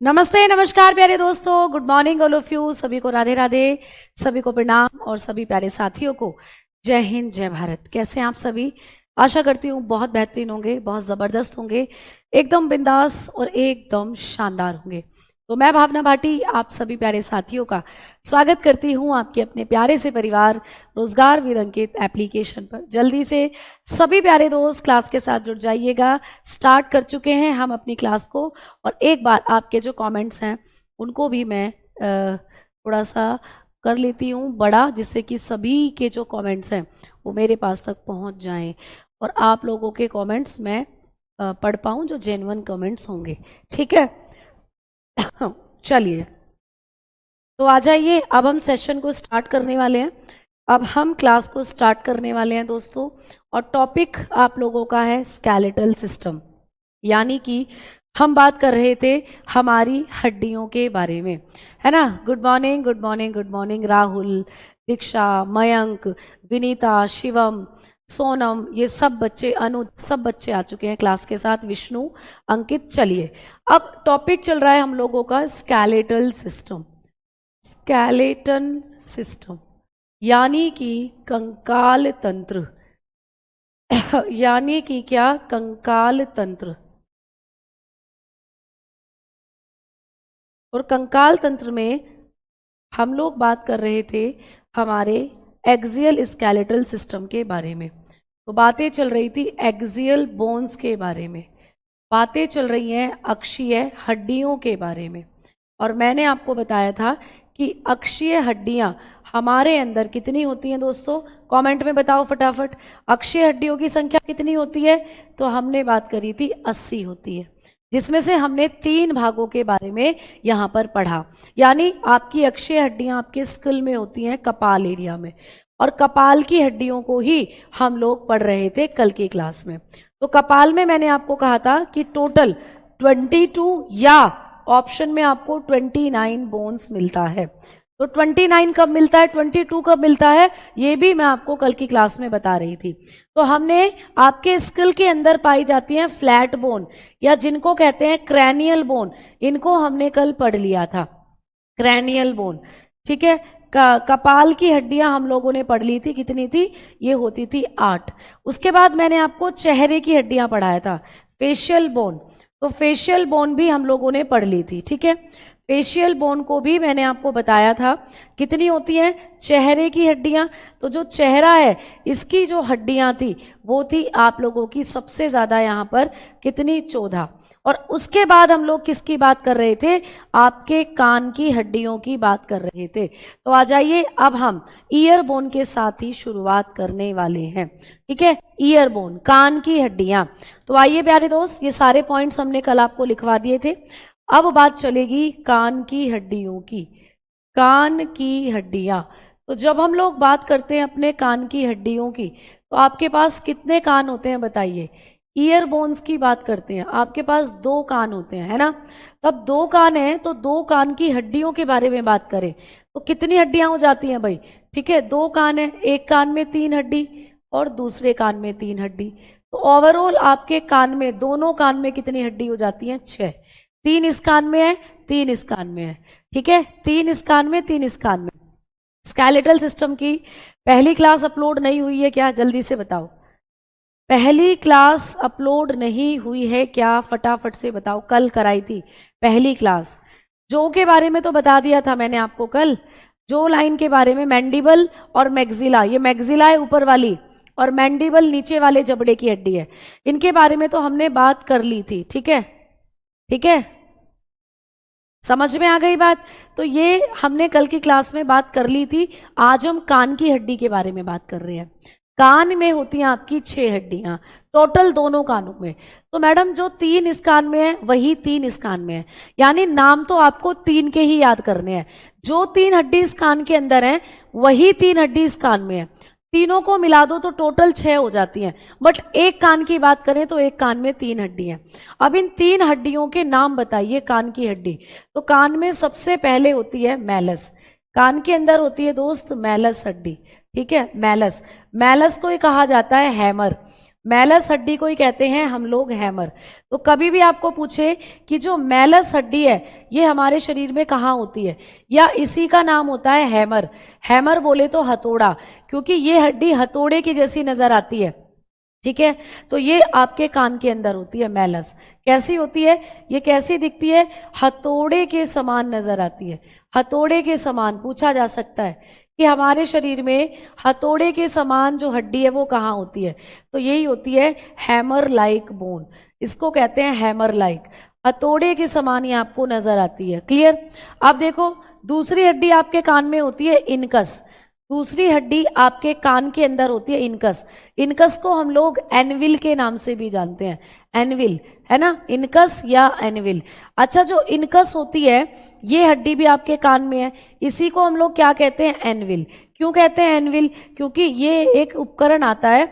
नमस्ते, नमस्कार प्यारे दोस्तों, good morning all of you. सभी को राधे राधे, सभी को प्रणाम और सभी प्यारे साथियों को जय हिंद, जय भारत। कैसे हैं आप सभी? आशा करती हूँ बहुत बेहतरीन होंगे, बहुत जबरदस्त होंगे, एकदम बिंदास और एकदम शानदार होंगे। तो मैं भावना भाटी आप सभी प्यारे साथियों का स्वागत करती हूँ आपके अपने प्यारे से परिवार रोजगार वीर अंकित एप्लीकेशन पर। जल्दी से सभी प्यारे दोस्त क्लास के साथ जुड़ जाइएगा। स्टार्ट कर चुके हैं हम अपनी क्लास को, और एक बार आपके जो कमेंट्स हैं उनको भी मैं थोड़ा सा कर लेती हूँ बड़ा, जिससे कि सभी के जो कमेंट्स हैं वो मेरे पास तक पहुंच जाएं और आप लोगों के कमेंट्स मैं पढ़ पाऊं जो जेन्युइन कमेंट्स होंगे। ठीक है, चलिए तो आ जाइए। अब हम सेशन को स्टार्ट करने वाले हैं। अब हम क्लास को स्टार्ट करने वाले हैं दोस्तों, और टॉपिक आप लोगों का है स्केलेटल सिस्टम, यानी कि हम बात कर रहे थे हमारी हड्डियों के बारे में, है ना। Good morning, good morning, good morning Rahul, Diksha, Mayank, Vinita, Shivam, Sonam, ये सब बच्चे, अनुज, सब बच्चे आ चुके हैं क्लास के साथ, विष्णु, अंकित। चलिए, अब टॉपिक चल रहा है हम लोगों का स्केलेटल सिस्टम। स्केलेटन सिस्टम यानी कि कंकाल तंत्र यानी कि क्या? कंकाल तंत्र। और कंकाल तंत्र में हम लोग बात कर रहे थे हमारे एक्सियल स्केलेटल सिस्टम के बारे में। तो बातें चल रही थी एक्सियल बोन्स के बारे में, बातें चल रही हैं अक्षीय हड्डियों के बारे में। और मैंने आपको बताया था कि अक्षीय हड्डियां हमारे अंदर कितनी होती हैं दोस्तों? कमेंट में बताओ फटाफट, अक्षीय हड्डियों की संख्या कितनी होती है? तो हमने बात करी थी 80 होती है, जिसमें से हमने 3 भागों के बारे में यहां पर पढ़ा। यानी आपकी अक्षीय हड्डियां आपके स्कल में होती हैं, कपाल एरिया में, और कपाल की हड्डियों को ही हम लोग पढ़ रहे थे कल की क्लास में। तो कपाल में मैंने आपको कहा था कि टोटल 22 या ऑप्शन में आपको 29 बोन्स मिलता है। तो 29 कब मिलता है, 22 कब मिलता है, ये भी मैं आपको कल की क्लास में बता रही थी। तो हमने आपके स्कल के अंदर पाई जाती हैं फ्लैट बोन, या जिनको कहते हैं क्रैनियल बोन, इनको हमने कल पढ़ लिया था, क्रैनियल बोन। ठीक है, कपाल की हड्डियां हम लोगों ने पढ़ ली थी, कितनी थी? ये होती थी 8। उसके बाद मैंने आपको चेहरे की हड्डियां पढ़ाया था, फेशियल बोन। तो फेशियल बोन भी हम लोगों ने पढ़ ली थी। ठीक है, फेशियल बोन को भी मैंने आपको बताया था कितनी होती हैं चेहरे की हड्डियां। तो जो चेहरा है इसकी जो हड्डियां थी वो थी आप लोगों की सबसे ज्यादा यहाँ पर कितनी? 14। और उसके बाद हम लोग किसकी बात कर रहे थे? आपके कान की हड्डियों की बात कर रहे थे। तो आ जाइए, अब हम ईयर बोन के साथ ही शुरुआत करने वाले हैं। ठीक है, ईयर बोन, कान की हड्डियां। तो आइए प्यारे दोस्त, ये सारे पॉइंट्स हमने कल आपको लिखवा दिए थे। अब बात चलेगी कान की हड्डियों की। कान की हड्डियां, तो जब हम लोग बात करते हैं अपने कान की हड्डियों की, तो आपके पास कितने कान होते हैं बताइए? ईयर बोन्स की बात करते हैं, आपके पास 2 कान होते हैं, है ना। तब 2 कान है तो 2 कान की हड्डियों के बारे में बात करें तो कितनी हड्डियां हो जाती हैं भाई? ठीक है, 2 कान है, एक कान में 3 हड्डी और दूसरे कान में 3 हड्डी। तो ओवरऑल आपके कान में, दोनों कान में कितनी हड्डी हो जाती है? 6। 3 इस कान में है, 3 इस कान में है। ठीक है, 3 इस कान में, 3 इस कान में। स्केलेटल सिस्टम की पहली क्लास अपलोड नहीं हुई है क्या? जल्दी से बताओ, पहली क्लास अपलोड नहीं हुई है क्या? फटाफट से बताओ। कल कराई थी पहली क्लास। जो के बारे में तो बता दिया था मैंने आपको कल, जो लाइन के बारे में, मैंडिबल और मैग्जिला, ये मैग्जिला है ऊपर वाली और मैंडिबल नीचे वाले जबड़े की हड्डी है, इनके बारे में तो हमने बात कर ली थी। ठीक है, ठीक है, समझ में आ गई बात? तो ये हमने कल की क्लास में बात कर ली थी। आज हम कान की हड्डी के बारे में बात कर रहे हैं। कान में होती हैं आपकी 6 हड्डियां टोटल दोनों कानों में। तो मैडम जो 3 इस कान में है वही 3 इस कान में है, यानी नाम तो आपको 3 के ही याद करने हैं। जो 3 हड्डी इस कान के अंदर है वही 3 हड्डी इस कान में है। तीनों को मिला दो तो टोटल 6 हो जाती हैं, बट एक कान की बात करें तो एक कान में 3 हड्डी हैं। अब इन 3 हड्डियों के नाम बताइए कान की हड्डी। तो कान में सबसे पहले होती है मैलस, कान के अंदर होती है दोस्त मैलस हड्डी। ठीक है, मैलस, मैलस को ही कहा जाता है हैमर। मैलस हड्डी को ही कहते हैं हम लोग हैमर। तो कभी भी आपको पूछे कि जो मैलस हड्डी है ये हमारे शरीर में कहाँ होती है, या इसी का नाम होता है हैमर। हैमर बोले तो हथौड़ा, क्योंकि ये हड्डी हथौड़े की जैसी नजर आती है, ठीक है। तो ये आपके कान के अंदर होती है मैलस। कैसी होती है, ये कैसी दिखती है, हथौड़े के समान नजर आती है। हथौड़े के समान पूछा जा सकता है कि हमारे शरीर में हथौड़े के समान जो हड्डी है वो कहाँ होती है, तो यही होती है हैमर लाइक बोन। इसको कहते हैं हैमर लाइक, हथौड़े के समान ही आपको नजर आती है। क्लियर। अब देखो दूसरी हड्डी आपके कान में होती है इनकस। दूसरी हड्डी आपके कान के अंदर होती है इनकस। इनकस को हम लोग एनविल के नाम से भी जानते हैं, एनविल, है ना, इनकस या एनविल। अच्छा, जो इनकस होती है ये हड्डी भी आपके कान में है, इसी को हम लोग क्या कहते हैं, एनविल। क्यों कहते हैं एनविल, क्योंकि ये एक उपकरण आता है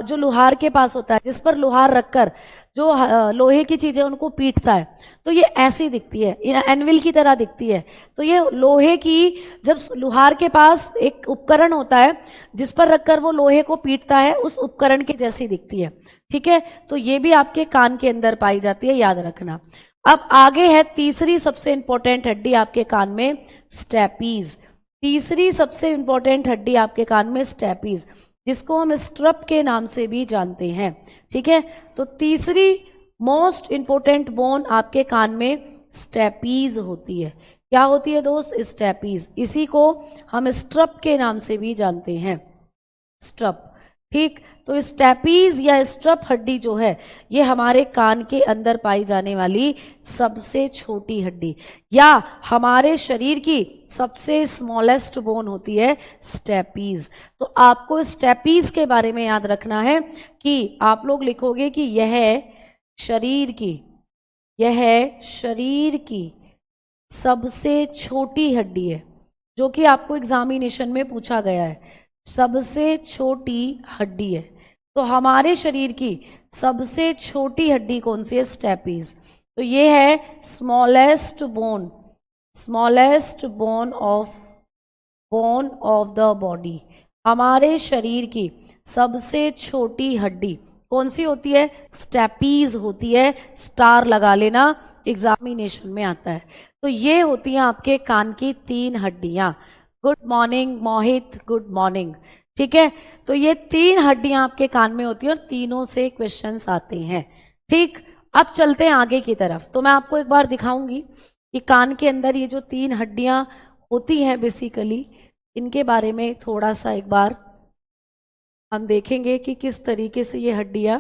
जो लोहार के पास होता है, जिस पर लोहार रखकर जो लोहे की चीजें उनको पीटता है, तो ये ऐसी दिखती है, एनविल की तरह दिखती है। तो ये लोहे की, जब लोहार के पास एक उपकरण होता है जिस पर रखकर वो लोहे को पीटता है, उस उपकरण के जैसी दिखती है, ठीक है। तो ये भी आपके कान के अंदर पाई जाती है, याद रखना। अब आगे है तीसरी सबसे इंपॉर्टेंट हड्डी आपके कान में, स्टेपीज। तीसरी सबसे इंपॉर्टेंट हड्डी आपके कान में स्टेपीज, जिसको हम स्ट्रप के नाम से भी जानते हैं, ठीक है। तो तीसरी मोस्ट इंपोर्टेंट बोन आपके कान में स्टेपीज होती है। क्या होती है दोस्त, स्टेपीज। इसी को हम स्ट्रप के नाम से भी जानते हैं, स्ट्रप, ठीक। तो स्टेपीज या स्ट्रप हड्डी जो है ये हमारे कान के अंदर पाई जाने वाली सबसे छोटी हड्डी, या हमारे शरीर की सबसे स्मॉलेस्ट बोन होती है स्टेपीज। तो आपको स्टेपीज के बारे में याद रखना है कि आप लोग लिखोगे कि यह शरीर की सबसे छोटी हड्डी है, जो कि आपको एग्जामिनेशन में पूछा गया है, सबसे छोटी हड्डी है। तो हमारे शरीर की सबसे छोटी हड्डी कौन सी है, स्टेपीज। तो ये है smallest bone of the body. हमारे शरीर की सबसे छोटी हड्डी कौन सी होती है, स्टेपीज होती है। स्टार लगा लेना, एग्जामिनेशन में आता है। तो ये होती हैं आपके कान की 3 हड्डियां। गुड मॉर्निंग मोहित, गुड मॉर्निंग, ठीक है। तो ये 3 हड्डियां आपके कान में होती हैं और तीनों से क्वेश्चंस आते हैं, ठीक। अब चलते हैं आगे की तरफ। तो मैं आपको एक बार दिखाऊंगी कि कान के अंदर ये जो 3 हड्डियां होती हैं बेसिकली, इनके बारे में थोड़ा सा एक बार हम देखेंगे कि किस तरीके से ये हड्डियां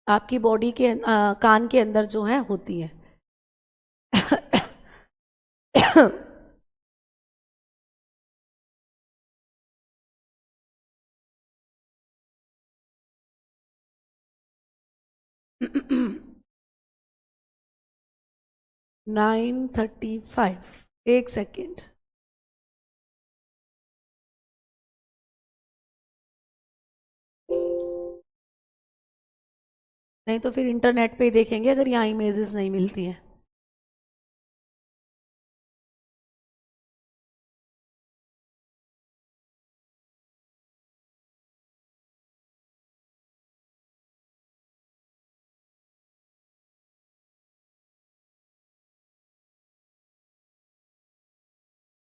आपकी बॉडी के कान के अंदर जो है होती है। 9:35, एक सेकेंड। नहीं तो फिर इंटरनेट पे ही देखेंगे अगर यहाँ इमेजेस नहीं मिलती हैं।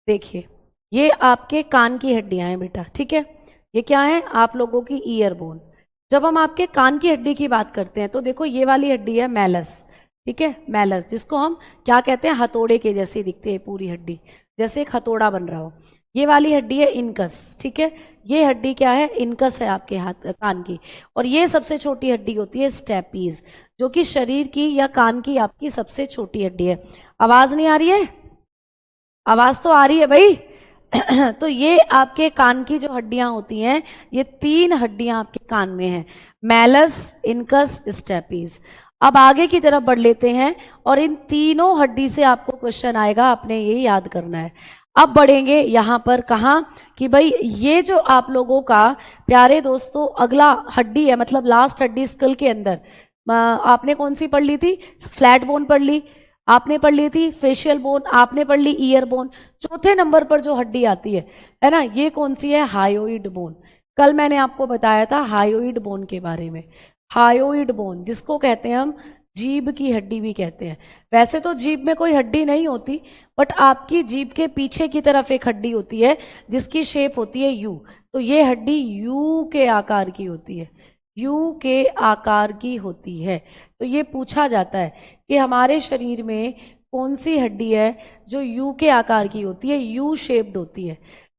देखिए ये आपके कान की हड्डियां हैं बेटा, ठीक है। ये क्या है, आप लोगों की ईयर बोन। जब हम आपके कान की हड्डी की बात करते हैं तो देखो ये वाली हड्डी है मैलस, ठीक है, मैलस, जिसको हम क्या कहते हैं, हथौड़े के जैसी दिखती है पूरी हड्डी, जैसे एक हथौड़ा बन रहा हो। ये वाली हड्डी है इनकस, ठीक है। ये हड्डी क्या है, इनकस है आपके हाथ कान की। और ये सबसे छोटी हड्डी होती है स्टेपीज, जो कि शरीर की या कान की आपकी सबसे छोटी हड्डी है। आवाज नहीं आ रही है, आवाज तो आ रही है भाई। तो ये आपके कान की जो हड्डियां होती हैं, ये 3 हड्डियां आपके कान में हैं, मैलस, इनकस, स्टेपीज। अब आगे की तरफ बढ़ लेते हैं और इन तीनों हड्डी से आपको क्वेश्चन आएगा, आपने ये याद करना है। अब बढ़ेंगे यहां पर कहा कि भाई ये जो आप लोगों का प्यारे दोस्तों अगला हड्डी है, मतलब लास्ट हड्डी स्कल के अंदर, आपने कौन सी पढ़ ली थी, फ्लैट बोन पढ़ ली, आपने पढ़ ली थी फेशियल बोन, आपने पढ़ ली ईयर बोन। चौथे नंबर पर जो हड्डी आती है ना, ये कौन सी है, हायोइड बोन। कल मैंने आपको बताया था हायोइड बोन के बारे में। हायोइड बोन जिसको कहते हैं हम जीभ की हड्डी भी कहते हैं। वैसे तो जीभ में कोई हड्डी नहीं होती, बट आपकी जीभ के पीछे की तरफ एक हड्डी होती है जिसकी शेप होती है यू। तो ये हड्डी यू के आकार की होती है, यू के आकार की होती है। तो ये पूछा जाता है कि हमारे शरीर में कौन सी हड्डी है जो यू के आकार की होती है, यू शेप्ड होती है।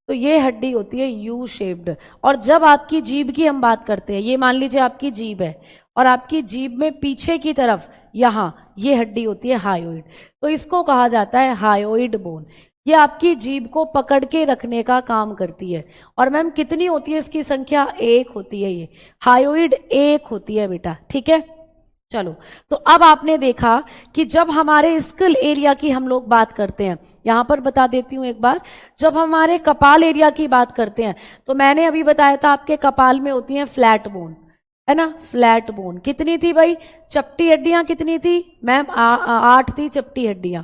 तो ये हड्डी होती है यू शेप्ड। और जब आपकी जीभ की हम बात करते हैं, ये मान लीजिए आपकी जीभ है और आपकी जीभ में पीछे की तरफ यहां ये हड्डी होती है हायोइड, तो इसको कहा जाता है हायोइड बोन। ये आपकी जीभ को पकड़ के रखने का काम करती है। और मैम कितनी होती है इसकी संख्या? एक होती है, ये हायोइड एक होती है बेटा, ठीक है। चलो, तो अब आपने देखा कि जब हमारे स्कल एरिया की हम लोग बात करते हैं, यहां पर बता देती हूं एक बार, जब हमारे कपाल एरिया की बात करते हैं तो मैंने अभी बताया था आपके कपाल में होती है फ्लैट बोन, है ना। फ्लैट बोन कितनी थी भाई? चपटी हड्डियां कितनी थी मैम? 8 थी चपटी हड्डियां।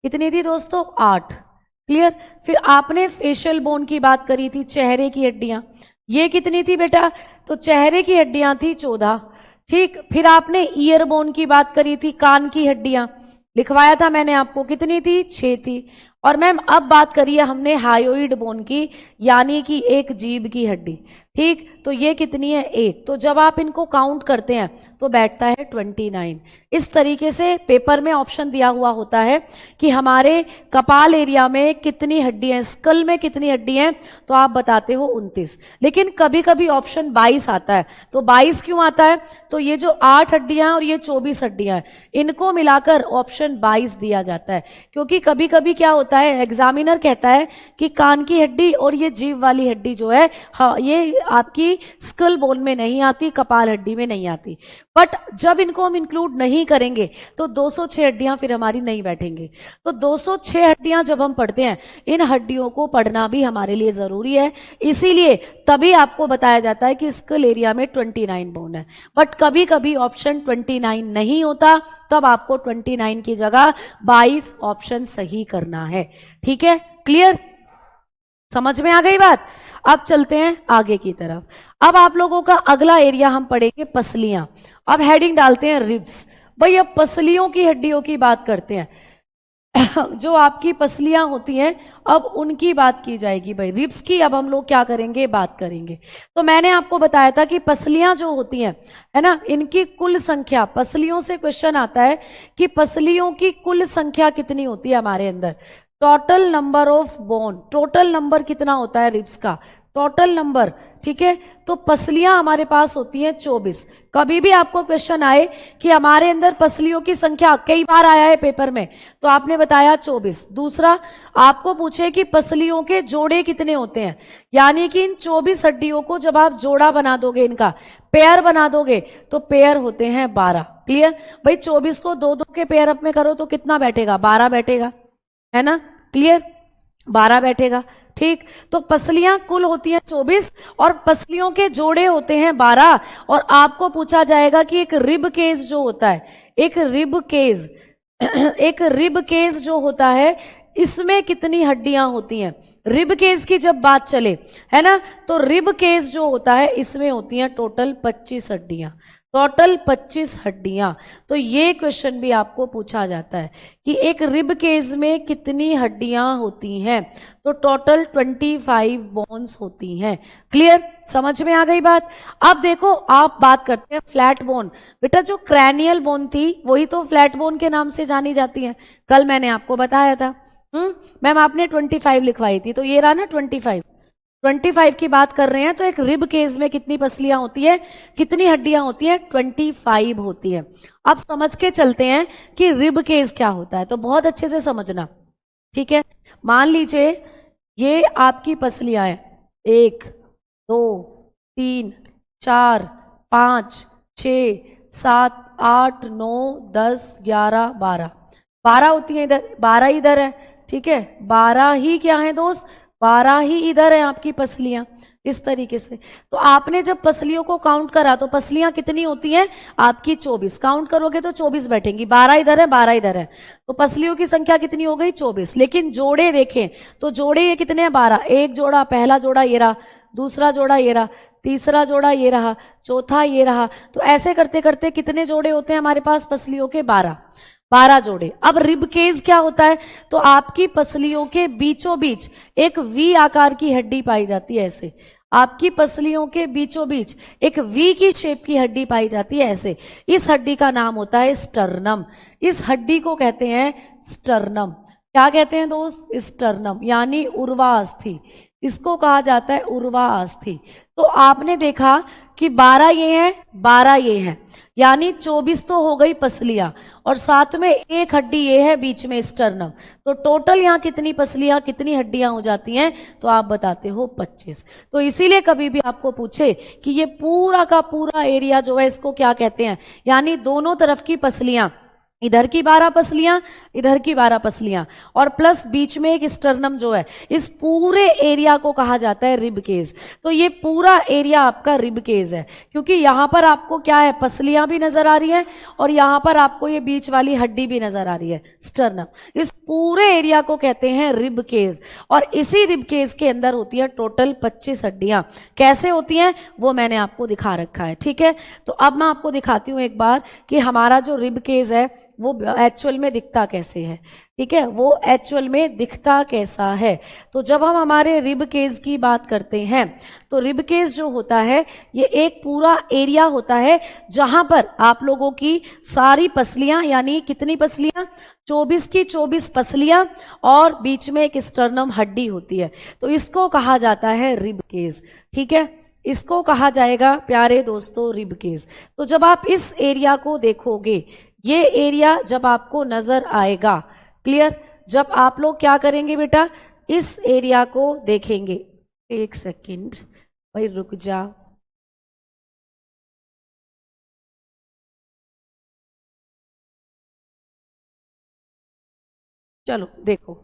कितनी थी दोस्तों? 8। क्लियर। फिर आपने फेशियल बोन की बात करी थी, चेहरे की हड्डियां, ये कितनी थी बेटा? तो चेहरे की हड्डियां थी 14। ठीक। फिर आपने ईयर बोन की बात करी थी, कान की हड्डियां लिखवाया था मैंने आपको, कितनी थी? 6 थी। और मैम अब बात करिए हमने हायोइड बोन की, यानी कि एक जीभ की हड्डी। ठीक। तो ये कितनी है? 1। तो जब आप इनको काउंट करते हैं तो बैठता है 29। इस तरीके से पेपर में ऑप्शन दिया हुआ होता है कि हमारे कपाल एरिया में कितनी हड्डियां हैं, स्कल में कितनी हड्डी हैं, तो आप बताते हो 29। लेकिन कभी कभी ऑप्शन 22 आता है। तो 22 क्यों आता है? तो ये जो 8 हड्डियां हैं और ये 24 हड्डियां हैं, इनको मिलाकर ऑप्शन 22 दिया जाता है। क्योंकि कभी कभी क्या होता है, एग्जामिनर कहता है कि कान की हड्डी और ये जीभ वाली हड्डी जो है, हाँ, ये आपकी स्कल बोन में नहीं आती, कपाल हड्डी में नहीं आती। बट जब इनको हम इंक्लूड नहीं करेंगे तो 206 हड्डियां फिर हमारी नहीं बैठेंगी। तो 206 हड्डियां जब हम पढ़ते हैं, इन हड्डियों को पढ़ना भी हमारे लिए जरूरी है। इसीलिए तभी आपको बताया जाता है कि स्कल एरिया में 29 बोन है। बट कभी कभी ऑप्शन 29 नहीं होता, तब आपको 29 की जगह 22 ऑप्शन सही करना है। ठीक है, क्लियर? समझ में आ गई बात? अब चलते हैं आगे की तरफ। अब आप लोगों का अगला एरिया हम पढ़ेंगे पसलियां। अब हेडिंग डालते हैं रिब्स। भाई अब पसलियों की हड्डियों की बात करते हैं। जो आपकी पसलियां होती हैं, अब उनकी बात की जाएगी। भाई रिब्स की अब हम लोग क्या करेंगे? बात करेंगे। तो मैंने आपको बताया था कि पसलियां जो होती हैं, है ना, इनकी कुल संख्या, पसलियों से क्वेश्चन आता है कि पसलियों की कुल संख्या कितनी होती है हमारे अंदर। Total number of bone, total number कितना होता है रिब्स का? टोटल नंबर, ठीक है। तो पसलियां हमारे पास होती हैं 24। कभी भी आपको क्वेश्चन आए कि हमारे अंदर पसलियों की संख्या, कई बार आया है पेपर में, तो आपने बताया 24। दूसरा, आपको पूछे कि पसलियों के जोड़े कितने होते हैं, यानी कि इन 24 हड्डियों को जब आप जोड़ा बना दोगे, इनका पेयर बना दोगे, तो पेयर होते हैं 12। क्लियर? भाई 24 को 2-2 के पेयर अप में करो तो कितना बैठेगा? 12 बैठेगा, है ना। क्लियर? 12 बैठेगा। ठीक। तो पसलियां कुल होती हैं 24 और पसलियों के जोड़े होते हैं 12। और आपको पूछा जाएगा कि एक रिब केज जो होता है, एक रिब केज एक रिब केज जो होता है, इसमें कितनी हड्डियां होती हैं? रिब केज की जब बात चले, है ना, तो रिब केज जो होता है इसमें होती हैं टोटल 25 हड्डियां। टोटल 25 हड्डियां। तो ये क्वेश्चन भी आपको पूछा जाता है कि एक रिब केज में कितनी हड्डियां होती हैं। तो टोटल 25 बोन्स होती हैं। क्लियर? समझ में आ गई बात? अब देखो, आप बात करते हैं फ्लैट बोन। बेटा जो क्रैनियल बोन थी वही तो फ्लैट बोन के नाम से जानी जाती है। कल मैंने आपको बताया था। मैम आपने 25 लिखवाई थी, तो ये रहा ना 25 की बात कर रहे हैं। तो एक रिब केज में कितनी पसलियां होती है, कितनी हड्डियां होती हैं? 25 होती है। अब समझ के चलते हैं कि रिब केज क्या होता है, तो बहुत अच्छे से समझना। ठीक है, मान लीजिए ये आपकी पसलियां हैं, 1 2 3 4 5 6 7 8 9 10 11 12 12 होती है इधर, 12 इधर है। ठीक है, 12 ही क्या है दोस्त? 12 ही इधर है आपकी पसलियां, इस तरीके से। तो आपने जब पसलियों को काउंट करा तो पसलियां कितनी होती हैं आपकी? 24। काउंट करोगे तो 24 बैठेंगी। 12 इधर है, 12 इधर है, तो पसलियों की संख्या कितनी हो गई? 24। लेकिन जोड़े देखें तो जोड़े ये कितने हैं? 12। एक जोड़ा, पहला जोड़ा ये रहा, दूसरा जोड़ा ये रहा, तीसरा जोड़ा ये रहा, चौथा ये रहा। तो ऐसे करते करते कितने जोड़े होते हैं हमारे पास पसलियों के? 12 जोड़े। अब रिब केज क्या होता है? तो आपकी पसलियों के बीचों बीच एक वी आकार की हड्डी पाई जाती है ऐसे। आपकी पसलियों के बीचों बीच एक वी की शेप की हड्डी पाई जाती है ऐसे। इस हड्डी का नाम होता है स्टर्नम। इस हड्डी को कहते हैं स्टर्नम। क्या कहते हैं दोस्त? स्टर्नम, यानी उर्वा अस्थि। इसको कहा जाता है उर्वा अस्थि। तो आपने देखा कि 12 ये हैं, 12 ये हैं, यानी 24 तो हो गई पसलियां, और साथ में एक हड्डी ये है बीच में स्टर्नम। तो टोटल यहां कितनी पसलियां, कितनी हड्डियां हो जाती हैं? तो आप बताते हो 25। तो इसीलिए कभी भी आपको पूछे कि ये पूरा का पूरा एरिया जो है इसको क्या कहते हैं, यानी दोनों तरफ की पसलियां, इधर की 12 पसलियां, इधर की 12 पसलियां, और प्लस बीच में एक स्टर्नम जो है, इस पूरे एरिया को कहा जाता है रिब केज। तो ये पूरा एरिया आपका रिब केज है, क्योंकि यहां पर आपको क्या है, पसलियां भी नजर आ रही है और यहां पर आपको ये बीच वाली हड्डी भी नजर आ रही है, स्टर्नम। इस पूरे एरिया को कहते हैं रिब केज, और इसी रिब केज के अंदर होती है टोटल 25 हड्डियां। कैसे होती हैं वो मैंने आपको दिखा रखा है, ठीक है। तो अब मैं आपको दिखाती हूं एक बार कि हमारा जो रिब केज है वो एक्चुअल में दिखता कैसे है, ठीक है, वो एक्चुअल में दिखता कैसा है। तो जब हम हमारे रिब केज की बात करते हैं तो रिब केज जो होता है ये एक पूरा एरिया होता है जहां पर आप लोगों की सारी पसलियां, यानी कितनी पसलियां, 24 की 24 पसलियां, और बीच में एक स्टर्नम हड्डी होती है। तो इसको कहा जाता है रिब केज, ठीक है, इसको कहा जाएगा प्यारे दोस्तों रिब केज। तो जब आप इस एरिया को देखोगे, ये एरिया जब आपको नजर आएगा, क्लियर, जब आप लोग क्या करेंगे बेटा, इस एरिया को देखेंगे। एक सेकंड भाई रुक जा, चलो देखो।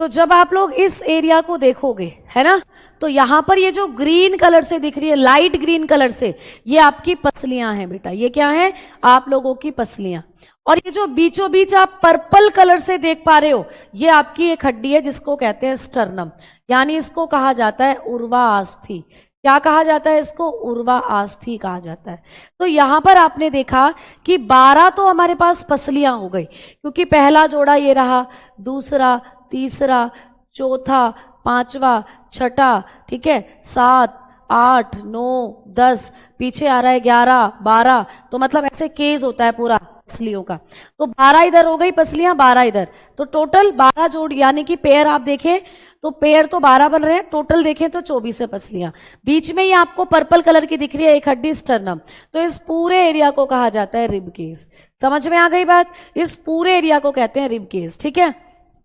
तो जब आप लोग इस एरिया को देखोगे, है ना, तो यहां पर ये जो ग्रीन कलर से दिख रही है, लाइट ग्रीन कलर से, ये आपकी पसलियां हैं बेटा। ये क्या है? आप लोगों की पसलियां। और ये जो बीचों बीच आप पर्पल कलर से देख पा रहे हो, ये आपकी एक हड्डी है जिसको कहते हैं स्टर्नम, यानी इसको कहा जाता है उर्वा अस्थि। क्या कहा जाता है इसको? उर्वा अस्थि कहा जाता है। तो यहां पर आपने देखा कि 12 तो हमारे पास पसलियां हो गई, क्योंकि पहला जोड़ा ये रहा, दूसरा, तीसरा, चौथा, पांचवा, छठा, ठीक है, 7, 8, 9, 10, पीछे आ रहा है 11, 12। तो मतलब ऐसे केस होता है पूरा पसलियों का। तो 12 इधर हो गई पसलियां, 12 इधर, तो टोटल 12 जोड़, यानी कि पेयर आप देखें तो पेयर तो 12 बन रहे हैं, टोटल देखें तो 24 है पसलियां। बीच में ही आपको पर्पल कलर की दिख रही है एक हड्डी स्टर्नम। तो इस पूरे एरिया को कहा जाता है रिब केज। समझ में आ गई बात? इस पूरे एरिया को कहते हैं रिब केज, ठीक है,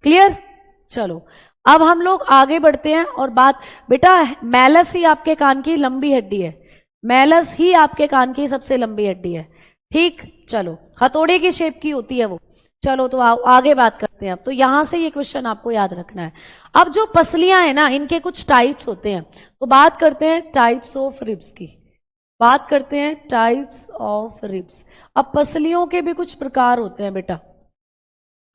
क्लियर। चलो अब हम लोग आगे बढ़ते हैं और बात, बेटा मैलस ही आपके कान की लंबी हड्डी है, मैलस ही आपके कान की सबसे लंबी हड्डी है, ठीक। चलो हथौड़े की शेप की होती है वो। चलो तो आगे बात करते हैं। अब तो यहां से ये क्वेश्चन आपको याद रखना है। अब जो पसलियां हैं ना, इनके कुछ टाइप्स होते हैं, तो बात करते हैं टाइप्स ऑफ रिब्स की, बात करते हैं टाइप्स ऑफ रिब्स। अब पसलियों के भी कुछ प्रकार होते हैं बेटा,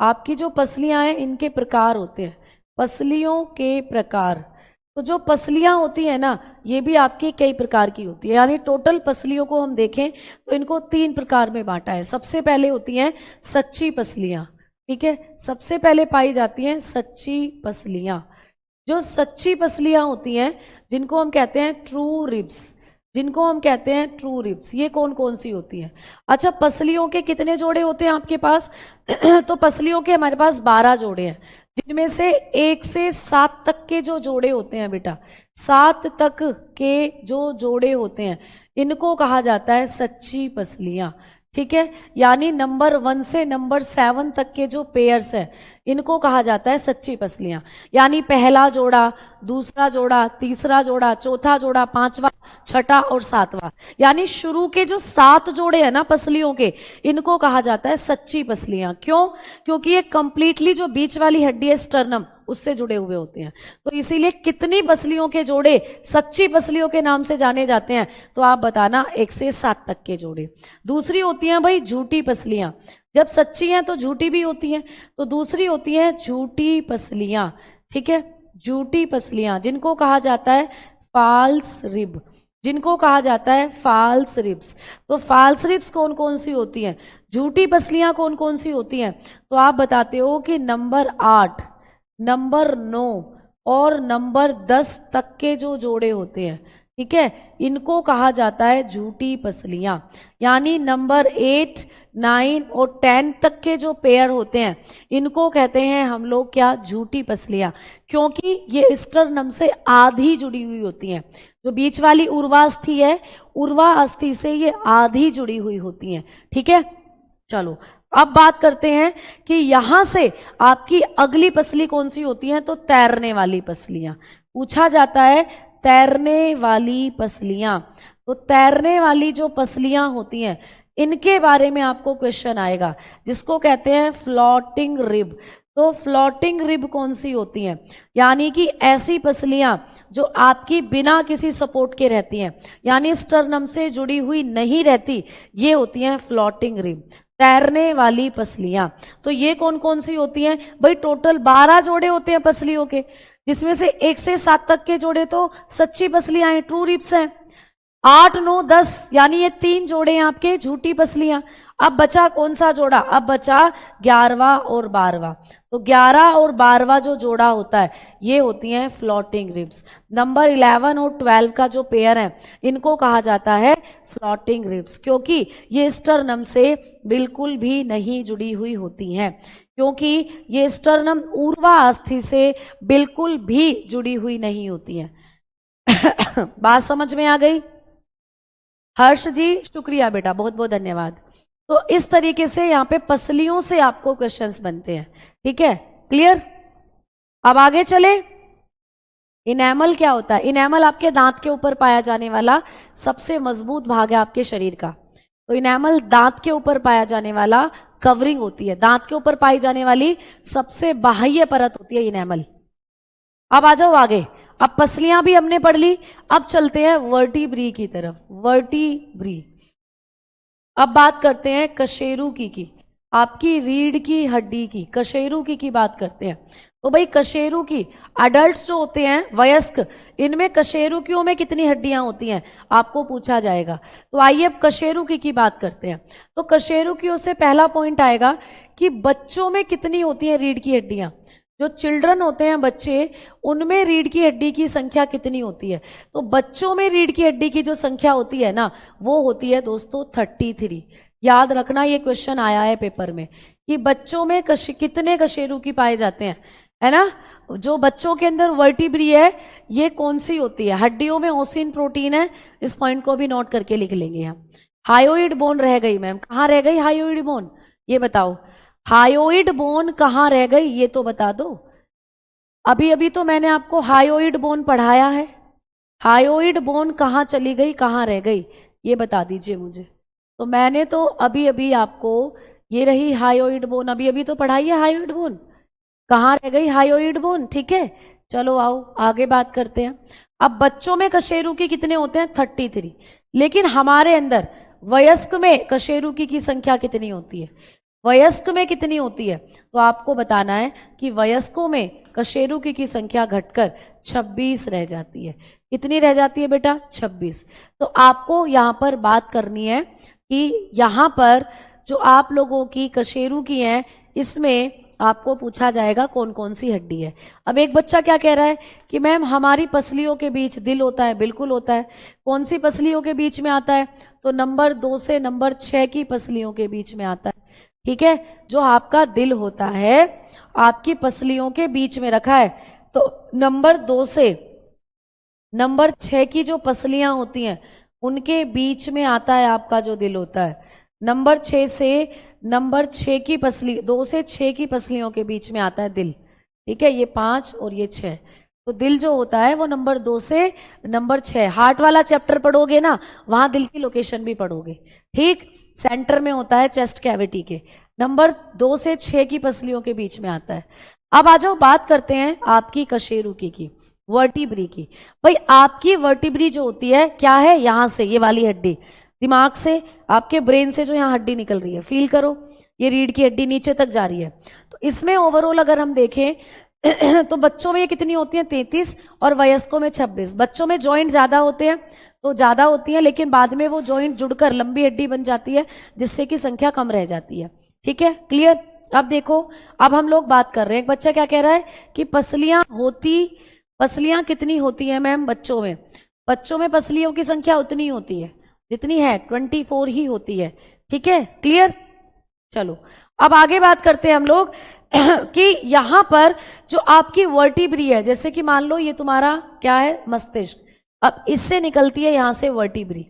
आपकी जो पसलियां हैं इनके प्रकार होते हैं, पसलियों के प्रकार। तो जो पसलियां होती है ना, ये भी आपकी कई प्रकार की होती है, यानी टोटल पसलियों को हम देखें तो इनको 3 प्रकार में बांटा है। सबसे पहले होती हैं सच्ची पसलियां, ठीक है, सबसे पहले पाई जाती हैं सच्ची पसलियां। जो सच्ची पसलियां होती हैं जिनको हम कहते हैं ट्रू रिब्स, जिनको हम कहते हैं ट्रू रिब्स, ये कौन कौन सी होती है? अच्छा, पसलियों के कितने जोड़े होते हैं आपके पास? तो पसलियों के हमारे पास 12 जोड़े हैं, जिनमें से 1 से 7 तक के जो जोड़े होते हैं बेटा, 7 तक के जो जोड़े होते हैं इनको कहा जाता है सच्ची पसलियां, ठीक है। यानी नंबर 1 से नंबर 7 तक के जो पेयर्स हैं इनको कहा जाता है सच्ची पसलियां। यानी पहला जोड़ा, दूसरा जोड़ा, तीसरा जोड़ा, चौथा जोड़ा, पांचवा, छठा और सातवां, यानी शुरू के जो 7 जोड़े हैं ना पसलियों के, इनको कहा जाता है सच्ची पसलियां। क्यों? क्योंकि ये कंप्लीटली जो बीच वाली हड्डी है स्टर्नम, उससे जुड़े हुए होते हैं। तो इसीलिए कितनी पसलियों के जोड़े सच्ची पसलियों के नाम से जाने जाते हैं? तो आप बताना 1 से 7 तक के जोड़े। दूसरी होती हैं भाई झूठी पसलियां, जब सच्ची हैं तो झूठी भी होती हैं, तो दूसरी होती है झूठी पसलियां, ठीक है, झूठी पसलियां, जिनको कहा जाता है फॉल्स रिब, जिनको कहा जाता है फाल्स रिब्स। तो फाल्स रिब्स कौन कौन सी होती हैं, झूठी पसलियां कौन कौन सी होती हैं? तो आप बताते हो कि नंबर 8, नंबर 9 और नंबर 10 तक के जो जोड़े होते हैं, ठीक है, इनको कहा जाता है झूठी पसलियां। यानी नंबर 8, 9 और 10 तक के जो पेयर होते हैं, इनको कहते हैं हम लोग क्या, झूठी पसलियां, क्योंकि ये स्टर्नम से आधी जुड़ी हुई होती हैं। जो बीच वाली उर्वा अस्थि है, उर्वा अस्थि से ये आधी जुड़ी हुई होती हैं, ठीक है। चलो अब बात करते हैं कि यहां से आपकी अगली पसली कौन सी होती है, तो तैरने वाली पसलियां पूछा जाता है, तैरने वाली पसलियां। तो तैरने वाली जो पसलियां होती हैं, इनके बारे में आपको क्वेश्चन आएगा, जिसको कहते हैं फ्लोटिंग रिब। तो फ्लोटिंग रिब कौन सी होती हैं, यानी कि ऐसी पसलियां जो आपकी बिना किसी सपोर्ट के रहती हैं, यानी स्टर्नम से जुड़ी हुई नहीं रहती, ये होती हैं फ्लोटिंग रिब, तैरने वाली पसलियां। तो ये कौन कौन सी होती हैं भाई, टोटल 12 जोड़े होते हैं पसलियों के, जिसमें से 1 से 7 तक के जोड़े तो सच्ची पसलियां हैं, ट्रू रिब्स हैं। 8, 9, 10 यानी ये 3 जोड़े हैं आपके झूठी पसलियां। अब बचा कौन सा जोड़ा, अब बचा 11वां और 12वां। तो 11 और 12वां जो जोड़ा होता है, ये होती हैं फ्लोटिंग रिब्स। नंबर 11 और 12 का जो पेयर है, इनको कहा जाता है फ्लोटिंग रिब्स, क्योंकि ये स्टर्नम से बिल्कुल भी नहीं जुड़ी हुई होती हैं, क्योंकि ये स्टर्नम ऊर्वा अस्थि से बिल्कुल भी जुड़ी हुई नहीं होती है। बात समझ में आ गई? हर्ष जी शुक्रिया बेटा, बहुत बहुत धन्यवाद। तो इस तरीके से यहां पे पसलियों से आपको क्वेश्चंस बनते हैं, ठीक है, क्लियर। अब आगे चले, इनेमल क्या होता है? इनेमल आपके दांत के ऊपर पाया जाने वाला सबसे मजबूत भाग है आपके शरीर का। तो इनेमल दांत के ऊपर पाया जाने वाला कवरिंग होती है, दांत के ऊपर पाई जाने वाली सबसे बाह्य परत होती है इनेमल। अब आ जाओ आगे, अब पसलियां भी हमने पढ़ ली, अब चलते हैं वर्टिब्री की तरफ, वर्टिब्री। अब बात करते हैं कशेरुकी की, आपकी रीढ़ की हड्डी की, कशेरुकी की बात करते हैं। तो भाई कशेरुकी, अडल्ट्स जो होते हैं वयस्क, इनमें कशेरुकियों में कितनी हड्डियां होती हैं, आपको पूछा जाएगा। तो आइए अब कशेरुकी की बात करते हैं। तो कशेरुकियों से पहला पॉइंट आएगा कि बच्चों में कितनी होती हैं रीढ़ की हड्डियां। जो चिल्ड्रन होते हैं बच्चे, उनमें रीढ़ की हड्डी की संख्या कितनी होती है? तो बच्चों में रीढ़ की हड्डी की जो संख्या होती है ना, वो होती है दोस्तों 33। याद रखना, ये क्वेश्चन आया है पेपर में कि बच्चों में कितने कशेरुकी पाए जाते हैं, है ना। जो बच्चों के अंदर वर्टिब्री है, ये कौन सी होती है? हड्डियों में ओसिन प्रोटीन है, इस पॉइंट को भी नोट करके लिख लेंगे हम। हायोइड बोन रह गई मैम, कहां रह गई हायोइड बोन, ये बताओ। हायोइड बोन कहां रह गई, ये तो बता दो। अभी अभी तो मैंने आपको हायोइड बोन पढ़ाया है, हायोइड बोन कहां चली गई, कहां रह गई, ये बता दीजिए मुझे। तो मैंने तो अभी अभी आपको, ये रही हायोइड बोन, अभी अभी तो पढ़ाई है हायोइड बोन, कहां रह गई हायोइड बोन, ठीक है। चलो आओ आगे बात करते हैं। अब बच्चों में कशेरुकी कितने होते हैं? 33। लेकिन हमारे अंदर वयस्क में कशेरुकी की संख्या कितनी होती है? वयस्क में कितनी होती है? तो आपको बताना है कि वयस्कों में कशेरुकी की संख्या घटकर 26 रह जाती है। कितनी रह जाती है बेटा? 26। तो आपको यहां पर बात करनी है कि यहां पर जो आप लोगों की कशेरुकी है, इसमें आपको पूछा जाएगा कौन कौन सी हड्डी है। अब एक बच्चा क्या कह रहा है कि मैम हमारी पसलियों के बीच दिल होता है। बिल्कुल होता है। कौन सी पसलियों के बीच में आता है? तो नंबर 2 से नंबर 6 की पसलियों के बीच में आता है, ठीक है। जो आपका दिल होता है आपकी पसलियों के बीच में रखा है। तो नंबर 2 से नंबर 6 की जो पसलियां होती हैं, उनके बीच में आता है आपका जो दिल होता है। नंबर 6 से नंबर 6 की पसली, 2 से 6 की पसलियों के बीच में आता है दिल, ठीक है। ये 5 और ये 6। तो दिल जो होता है वो नंबर 2 से नंबर 6, हार्ट वाला चैप्टर पढ़ोगे ना, वहां दिल की लोकेशन भी पढ़ोगे, ठीक। सेंटर में होता है चेस्ट कैविटी के, नंबर 2 से 6 की पसलियों के बीच में आता है। अब आ जाओ बात करते हैं आपकी कशेरुकी की, वर्टिब्री की। भाई आपकी वर्टिब्री जो होती है क्या है? यहां से ये वाली हड्डी, दिमाग से, आपके ब्रेन से जो यहां हड्डी निकल रही है, फील करो, ये रीढ़ की हड्डी नीचे तक जा रही है। तो इसमें ओवरऑल अगर हम देखें तो बच्चों में ये कितनी होती है? 33 और वयस्कों में 26। बच्चों में जॉइंट ज्यादा होते हैं तो ज्यादा होती है, लेकिन बाद में वो जॉइंट जुड़कर लंबी हड्डी बन जाती है, जिससे कि संख्या कम रह जाती है। ठीक है, क्लियर। अब देखो, अब हम लोग बात कर रहे हैं, एक बच्चा क्या कह रहा है कि पसलियां कितनी होती है मैम बच्चों में? बच्चों में पसलियों की संख्या उतनी होती है जितनी है, 24 ही होती है। ठीक है, क्लियर। चलो अब आगे बात करते हैं हम लोग कि यहां पर जो आपकी वर्टिब्री है, जैसे कि मान लो ये तुम्हारा क्या है, मस्तिष्क, अब इससे निकलती है यहां से वर्टिब्री।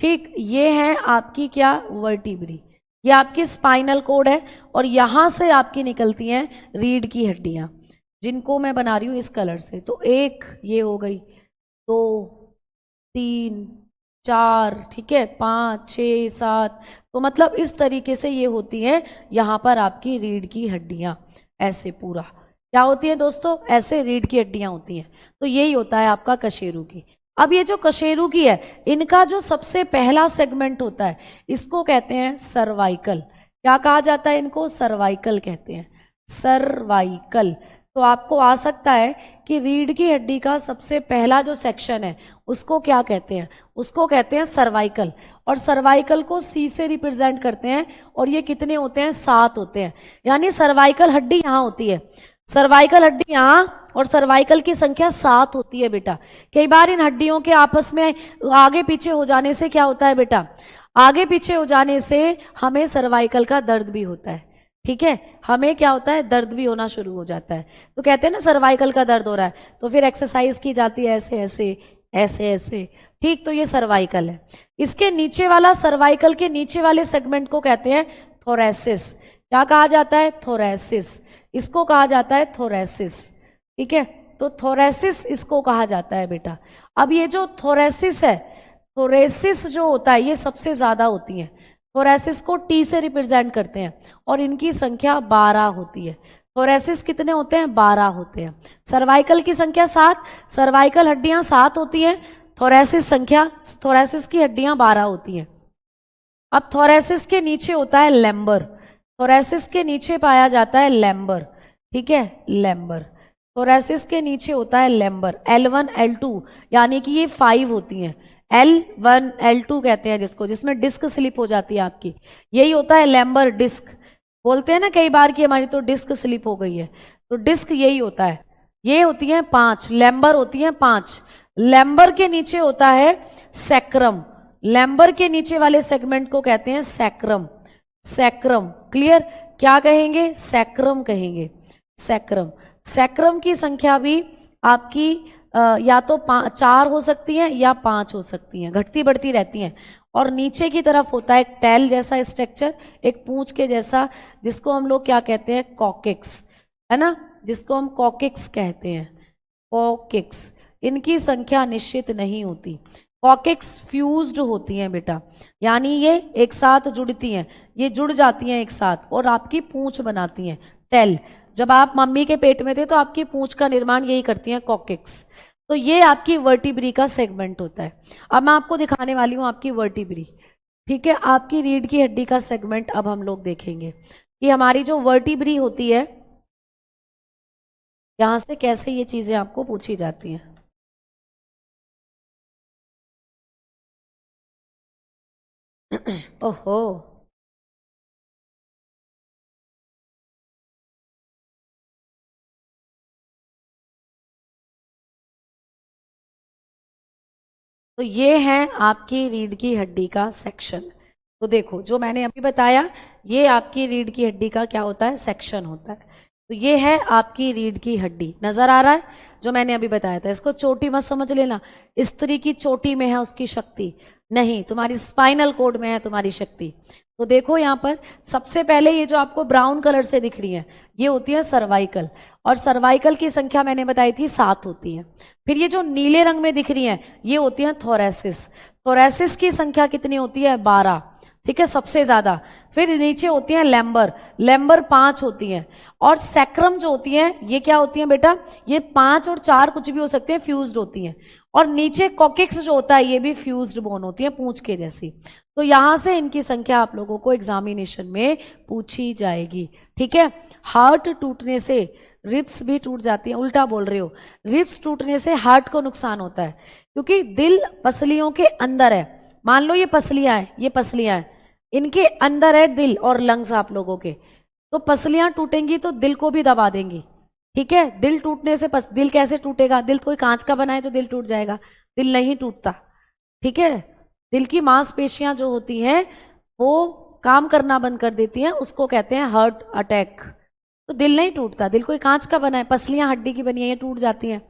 ठीक, ये है आपकी क्या, वर्टिब्री, ये आपकी स्पाइनल कोड है, और यहां से आपकी निकलती हैं रीढ़ की हड्डियां, जिनको मैं बना रही हूं इस कलर से। तो एक ये हो गई, 2, 3, 4, ठीक है, 5, 6, 7, तो मतलब इस तरीके से ये होती है यहां पर आपकी रीढ़ की हड्डियां। ऐसे पूरा क्या होती है दोस्तों, ऐसे रीढ़ की हड्डियां होती हैं। तो यही होता है आपका कशेरू की। अब ये जो कशेरू की है, इनका जो सबसे पहला सेगमेंट होता है, इसको कहते हैं सर्वाइकल। क्या कहा जाता है इनको? सर्वाइकल कहते हैं, सर्वाइकल। तो आपको आ सकता है कि रीढ़ की हड्डी का सबसे पहला जो सेक्शन है, उसको क्या कहते हैं? उसको कहते हैं सर्वाइकल। और सर्वाइकल को सी से रिप्रेजेंट करते हैं, और ये कितने होते हैं? 7 होते हैं। यानी सर्वाइकल हड्डी यहां होती है, सर्वाइकल हड्डी यहां, और सर्वाइकल की संख्या 7 होती है बेटा। कई बार इन हड्डियों के आपस में आगे पीछे हो जाने से क्या होता है बेटा, आगे पीछे हो जाने से हमें सर्वाइकल का दर्द भी होता है। ठीक है, हमें क्या होता है, दर्द भी होना शुरू हो जाता है। तो कहते हैं ना सर्वाइकल का दर्द हो रहा है, तो फिर एक्सरसाइज की जाती है ऐसे ऐसे ऐसे ऐसे। ठीक, तो ये सर्वाइकल है। इसके नीचे वाला, सर्वाइकल के नीचे वाले सेगमेंट को कहते हैं थोरेसिस। क्या कहा जाता है? थोरेसिस। इसको कहा जाता है थोरेसिस। ठीक है, तो थोरेसिस इसको कहा जाता है बेटा। अब ये जो थोरेसिस है, थोरेसिस जो होता है, ये सबसे ज्यादा होती है। थोरेसिस को टी से रिप्रेजेंट करते हैं, और इनकी संख्या 12 होती है। थोरेसिस कितने होते हैं? 12 होते हैं। सर्वाइकल की संख्या 7, सर्वाइकल हड्डियां 7 होती हैं, थोरेसिस की हड्डियां 12 होती हैं। अब थोरेसिस के नीचे होता है लैम्बर, थोरेसिस के नीचे पाया जाता है लैम्बर। ठीक है, लैम्बर, थोरेसिस के नीचे होता है लैम्बर। L1 L2 यानी कि ये 5 होती हैं। L1 L2 कहते हैं जिसको, जिसमें डिस्क स्लिप हो जाती है आपकी, यही होता है लैम्बर डिस्क। बोलते हैं ना कई बार कि हमारी तो डिस्क स्लिप हो गई है, तो डिस्क यही होता है। ये होती है 5, लैम्बर होती है 5। लैम्बर के नीचे होता है सैक्रम, लैम्बर के नीचे वाले सेगमेंट को कहते हैं सैक्रम। Sacrum, clear. क्या कहेंगे? सैक्रम कहेंगे, सैक्रम। सैक्रम की संख्या भी आपकी या तो 4 हो सकती है या 5 हो सकती है, घटती बढ़ती रहती हैं। और नीचे की तरफ होता है एक टैल जैसा स्ट्रक्चर, एक पूंछ के जैसा, जिसको हम लोग क्या कहते हैं? कॉकेक्स, है ना, जिसको हम कॉकेक्स कहते हैं, कॉकेक्स। इनकी संख्या निश्चित नहीं होती। कॉकेक्स फ्यूज्ड होती हैं बेटा, यानी ये एक साथ जुड़ती हैं, ये जुड़ जाती हैं एक साथ और आपकी पूंछ बनाती हैं, टेल। जब आप मम्मी के पेट में थे तो आपकी पूंछ का निर्माण यही करती हैं, कॉकेक्स। तो ये आपकी वर्टिब्री का सेगमेंट होता है। अब मैं आपको दिखाने वाली हूं आपकी वर्टिब्री। ठीक है, आपकी रीढ़ की हड्डी का सेगमेंट अब हम लोग देखेंगे कि हमारी जो वर्टिब्री होती है, यहां से कैसे ये चीजें आपको पूछी जाती हैं। ओहो, तो ये है आपकी रीढ़ की हड्डी का सेक्शन। तो देखो, जो मैंने अभी बताया, ये आपकी रीढ़ की हड्डी का क्या होता है? सेक्शन होता है। तो ये है आपकी रीढ़ की हड्डी, नजर आ रहा है जो मैंने अभी बताया था। इसको चोटी मत समझ लेना, स्त्री की चोटी में है उसकी शक्ति, नहीं, तुम्हारी स्पाइनल कोड में है तुम्हारी शक्ति। तो देखो यहां पर सबसे पहले ये जो आपको ब्राउन कलर से दिख रही है, ये होती है सर्वाइकल, और सर्वाइकल की संख्या मैंने बताई थी 7 होती है। फिर ये जो नीले रंग में दिख रही है, ये होती है थोरेसिस। थोरेसिस की संख्या कितनी होती है? 12, ठीक है, सबसे ज्यादा। फिर नीचे होती है लैम्बर, लैम्बर 5 होती है। और सैक्रम जो होती है, ये क्या होती है बेटा? ये 5 और 4 कुछ भी हो सकते हैं, फ्यूज्ड होती हैं। और नीचे कॉकेक्स जो होता है, ये भी फ्यूज्ड बोन होती है, पूंछ के जैसी। तो यहां से इनकी संख्या आप लोगों को एग्जामिनेशन में पूछी जाएगी। ठीक है, हार्ट टूटने से रिब्स भी टूट जाती हैं, उल्टा बोल रही हो। रिब्स टूटने से हार्ट को नुकसान होता है, क्योंकि दिल पसलियों के अंदर है। मान लो ये पसलियां हैं, ये पसलियां हैं, इनके अंदर है दिल और लंग्स आप लोगों के। तो पसलियां टूटेंगी तो दिल को भी दबा देंगी, ठीक है। दिल टूटने से दिल कैसे टूटेगा? दिल कोई कांच का बना है तो दिल टूट जाएगा? दिल नहीं टूटता, ठीक है। दिल की मांसपेशियां जो होती हैं वो काम करना बंद कर देती हैं, उसको कहते हैं हार्ट अटैक। तो दिल नहीं टूटता, दिल कोई कांच का बना है, पसलियां हड्डी की बनी है, ये टूट जाती हैं,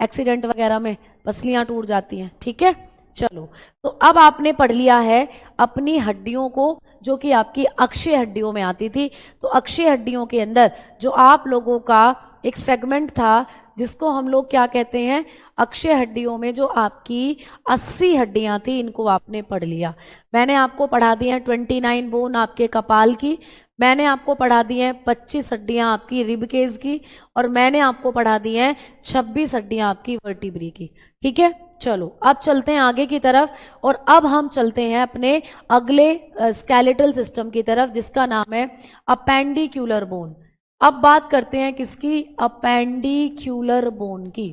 एक्सीडेंट वगैरह में पसलियां टूट जाती हैं, ठीक है। चलो, तो अब आपने पढ़ लिया है अपनी हड्डियों को, जो कि आपकी अक्षय हड्डियों में आती थी। तो अक्षय हड्डियों के अंदर जो आप लोगों का एक सेगमेंट था, जिसको हम लोग क्या कहते हैं, अक्षय हड्डियों में जो आपकी 80 हड्डियां थी, इनको आपने पढ़ लिया। मैंने आपको पढ़ा दी है 29 बोन आपके कपाल की, मैंने आपको पढ़ा दी है 25 हड्डियां आपकी रिबकेज की, और मैंने आपको पढ़ा दी है 26 हड्डियां आपकी वर्टिब्री की, ठीक है। चलो, अब चलते हैं आगे की तरफ, और अब हम चलते हैं अपने अगले स्केलेटल सिस्टम की तरफ, जिसका नाम है अपेंडिक्यूलर बोन। अब बात करते हैं किसकी? अपेंडिक्यूलर बोन की,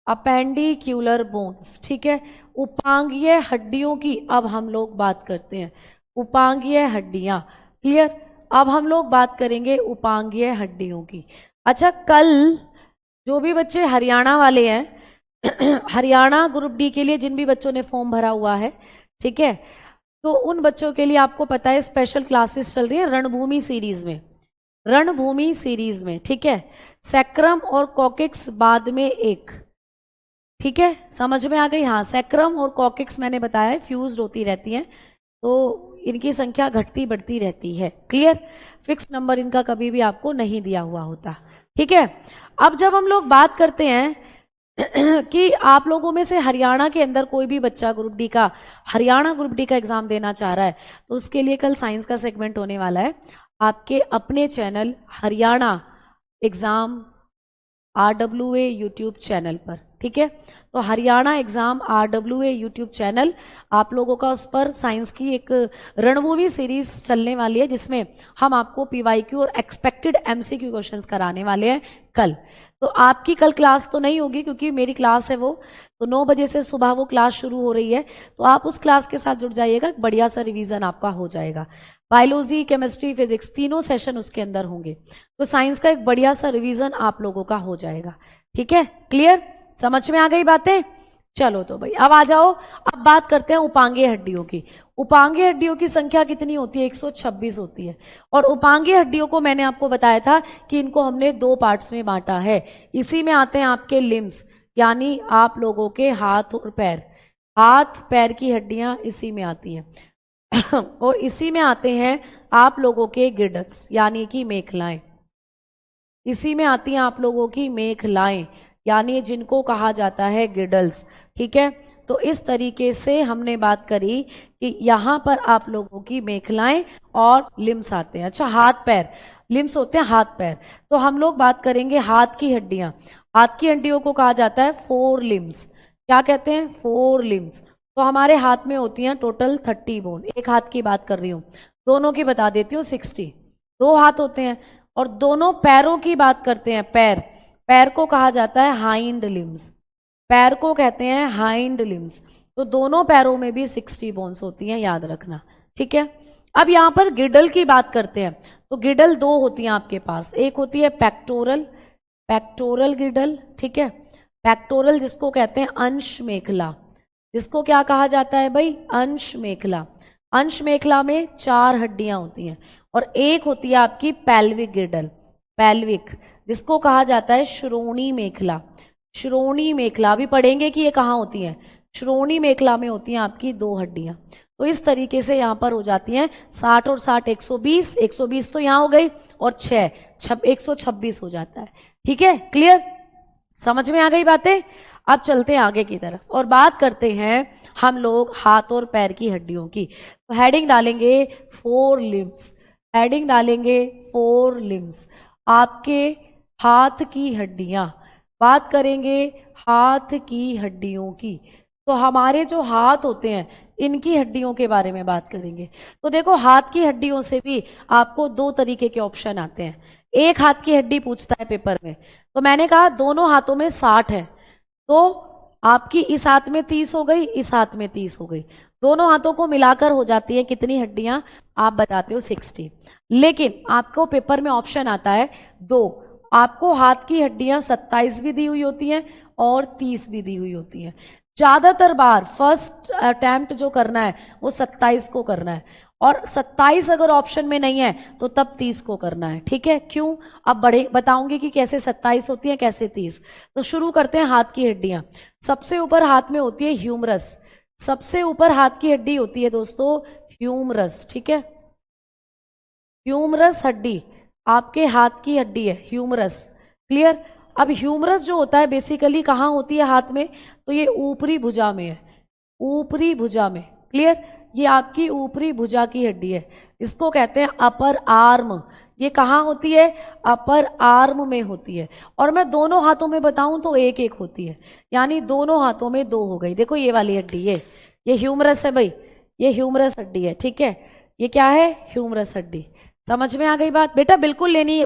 अपेंडिक्यूलर बोन्स, ठीक है। उपांगीय हड्डियों की अब हम लोग बात करते हैं, उपांगीय हड्डियां, क्लियर। अब हम लोग बात करेंगे उपांगीय हड्डियों की। अच्छा, कल जो भी बच्चे हरियाणा वाले हैं, हरियाणा ग्रुप डी के लिए जिन भी बच्चों ने फॉर्म भरा हुआ है, ठीक है, तो उन बच्चों के लिए आपको पता है स्पेशल क्लासेस चल रही है रणभूमि सीरीज में, रणभूमि सीरीज में, ठीक है। सैक्रम और कॉकिक्स बाद में एक, ठीक है, समझ में आ गई? हाँ, सैक्रम और कॉकिक्स मैंने बताया है फ्यूज होती रहती हैं, तो इनकी संख्या घटती बढ़ती रहती है, क्लियर। फिक्स नंबर इनका कभी भी आपको नहीं दिया हुआ होता, ठीक है। अब जब हम लोग बात करते हैं कि आप लोगों में से हरियाणा के अंदर कोई भी बच्चा ग्रुप डी का, हरियाणा ग्रुप डी का एग्जाम देना चाह रहा है, तो उसके लिए कल साइंस का सेगमेंट होने वाला है आपके अपने channel Haryana exam RWA YouTube channel पर, ठीक है। तो Haryana exam RWA YouTube channel, आप लोगों का उस पर साइंस की एक रणभूमि सीरीज चलने वाली है, जिसमें हम आपको PYQ और एक्सपेक्टेड MCQ क्वेश्चंस कराने वाले हैं कल। तो आपकी कल क्लास तो नहीं होगी, क्योंकि मेरी क्लास है वो, तो 9 बजे से सुबह वो क्लास शुरू हो रही है, तो आप उस क्लास के साथ जुड़ जाइएगा, बढ़िया सा रिवीजन आपका हो जाएगा। बायोलॉजी, केमिस्ट्री, फिजिक्स तीनों सेशन उसके अंदर होंगे, तो साइंस का एक बढ़िया सा रिवीजन आप लोगों का हो जाएगा, ठीक है, क्लियर। समझ में आ गई बातें? चलो तो भाई अब आ जाओ, अब बात करते हैं उपांगीय हड्डियों की। उपांगीय हड्डियों की संख्या कितनी होती है? 126 होती है। और उपांगीय हड्डियों को मैंने आपको बताया था कि इनको हमने 2 पार्ट्स में बांटा है। इसी में आते हैं आपके लिम्स, यानी आप लोगों के हाथ और पैर, हाथ पैर की हड्डियां इसी में आती हैं और इसी में आते हैं आप लोगों के गिडल्स, यानी कि मेखलाएं, इसी में आती हैं आप लोगों की मेखलाएं, यानी जिनको कहा जाता है गिडल्स, ठीक है। तो इस तरीके से हमने बात करी कि यहां पर आप लोगों की मेखलाएं और लिम्स आते हैं। अच्छा, हाथ पैर, लिम्स होते हैं हाथ पैर, तो हम लोग बात करेंगे हाथ की हड्डियां। हाथ की हड्डियों को कहा जाता है 4 लिम्स। क्या कहते हैं? 4 लिम्स। तो हमारे हाथ में होती हैं टोटल 30 बोन, एक हाथ की बात कर रही हूं, दोनों की बता देती हूँ 60, 2 हाथ होते हैं। और दोनों पैरों की बात करते हैं, पैर, पैर को कहा जाता है हाइंड लिम्स, पैर को कहते हैं हाइंड लिम्स। तो दोनों पैरों में भी 60 बोन्स होती हैं, याद रखना, ठीक है। अब यहां पर गिडल की बात करते हैं, तो गिडल 2 होती हैं आपके पास, एक होती है पेक्टोरल, पेक्टोरल गिडल, ठीक है। पेक्टोरल जिसको कहते हैं अंश मेखला, जिसको क्या कहा जाता है भाई? अंश मेखला। अंश मेखला में 4 हड्डियां होती हैं, और एक होती है आपकी पेल्विक गिडल, पेल्विक, जिसको कहा जाता है श्रोणी मेखला। श्रोणी मेखला भी पढ़ेंगे कि ये कहाँ होती है, श्रोणी मेखला में होती हैं आपकी 2 हड्डियां। तो इस तरीके से यहां पर हो जाती हैं 60 और 60 120, 120 तो यहां हो गई, और 6 126 हो जाता है, ठीक है, क्लियर, समझ में आ गई बातें। अब चलते हैं आगे की तरफ और बात करते हैं हम लोग हाथ और पैर की हड्डियों की। तो हेडिंग डालेंगे 4 लिम्स, हेडिंग डालेंगे 4 लिम्स, आपके हाथ की हड्डियां, बात करेंगे हाथ की हड्डियों की। तो हमारे जो हाथ होते हैं इनकी हड्डियों के बारे में बात करेंगे। तो देखो, हाथ की हड्डियों से भी आपको 2 तरीके के ऑप्शन आते हैं, एक हाथ की हड्डी पूछता है पेपर में। तो मैंने कहा दोनों हाथों में 60 है, तो आपकी इस हाथ में 30 हो गई, इस हाथ में 30 हो गई, दोनों हाथों को मिलाकर हो जाती है कितनी हड्डियां? आप बताते हो 60। लेकिन आपको पेपर में ऑप्शन आता है दो, आपको हाथ की हड्डियां 27 भी दी हुई होती हैं और 30 भी दी हुई होती हैं। ज्यादातर बार फर्स्ट अटेम्प्ट जो करना है वो 27 को करना है, और 27 अगर ऑप्शन में नहीं है तो तब 30 को करना है। ठीक है, क्यों? अब बड़े बताऊंगी कि कैसे 27 होती है, कैसे 30। तो शुरू करते हैं हाथ की हड्डियां। सबसे ऊपर हाथ में होती है ह्यूमरस, सबसे ऊपर हाथ की हड्डी होती है दोस्तों ह्यूमरस। ठीक है, ह्यूमरस हड्डी आपके हाथ की हड्डी है, ह्यूमरस। क्लियर? अब ह्यूमरस जो होता है बेसिकली कहां होती है हाथ में? तो ये ऊपरी भुजा में है, ऊपरी भुजा में। क्लियर? ये आपकी ऊपरी भुजा की हड्डी है, इसको कहते हैं अपर आर्म। ये कहां होती है? अपर आर्म में होती है। और मैं दोनों हाथों में बताऊं तो एक एक होती है, यानी दोनों हाथों में दो हो गई। देखो ये वाली हड्डी, ये ह्यूमरस है भाई, ये ह्यूमरस हड्डी है। ठीक है, ये क्या है? ह्यूमरस हड्डी। समझ में आ गई बात? बेटा बिल्कुल लेनी है,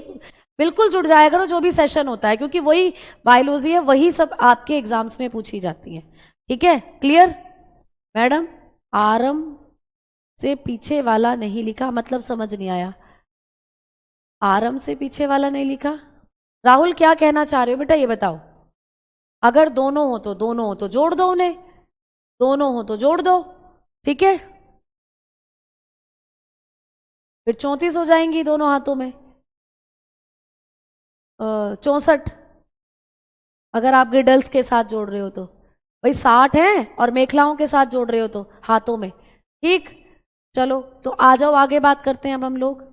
बिल्कुल जुड़ जाया करो जो भी सेशन होता है, क्योंकि वही बायोलॉजी है, वही सब आपके एग्जाम्स में पूछी जाती है। ठीक है, क्लियर? मैडम आर्म से पीछे वाला नहीं लिखा, मतलब समझ नहीं आया। आर्म से पीछे वाला नहीं लिखा, राहुल क्या कहना चाह रहे हो बेटा ये बताओ। अगर दोनों हो तो दोनों हो तो जोड़ दो उन्हें, दोनों हो तो जोड़ दो। ठीक है, फिर 34 हो जाएंगी दोनों हाथों में, 64 अगर आप ग्रिडल्स के साथ जोड़ रहे हो तो। भाई 60 है और मेखलाओं के साथ जोड़ रहे हो तो हाथों में। ठीक, चलो तो आ जाओ आगे बात करते हैं अब हम लोग।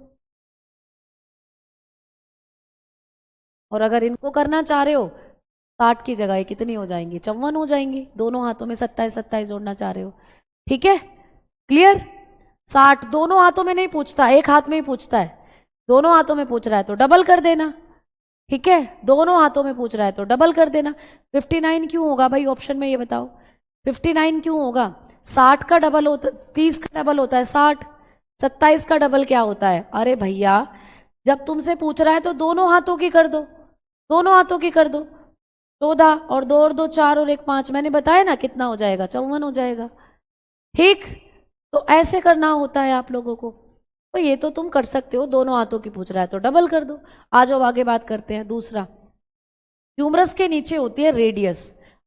और अगर इनको करना चाह रहे हो 60 की जगह कितनी हो जाएंगी? 54 हो जाएंगी, दोनों हाथों में 27 27 जोड़ना चाह रहे हो। ठीक है, क्लियर? 60 दोनों हाथों में नहीं पूछता, एक हाथ में ही पूछता है। दोनों हाथों में पूछ रहा है तो डबल कर देना। ठीक है, दोनों हाथों में पूछ रहा है तो डबल कर देना। 59 क्यों होगा भाई ऑप्शन में, ये बताओ 59 क्यों होगा? 60 का डबल होता, 30 का डबल होता है 60, 27 का डबल क्या होता है? अरे भैया जब तुमसे पूछ रहा है तो दोनों हाथों की कर दो, दोनों हाथों की कर दो। 14 और 2 और 2 4 और 1 5, मैंने बताया ना कितना हो जाएगा? 54 हो जाएगा। ठीक, तो ऐसे करना होता है आप लोगों को। तो ये तो तुम कर सकते हो, दोनों हाथों की पूछ रहा है तो डबल कर दो। आ जाओ आगे बात करते हैं। दूसरा, ह्यूमरस के नीचे होती है रेडियस,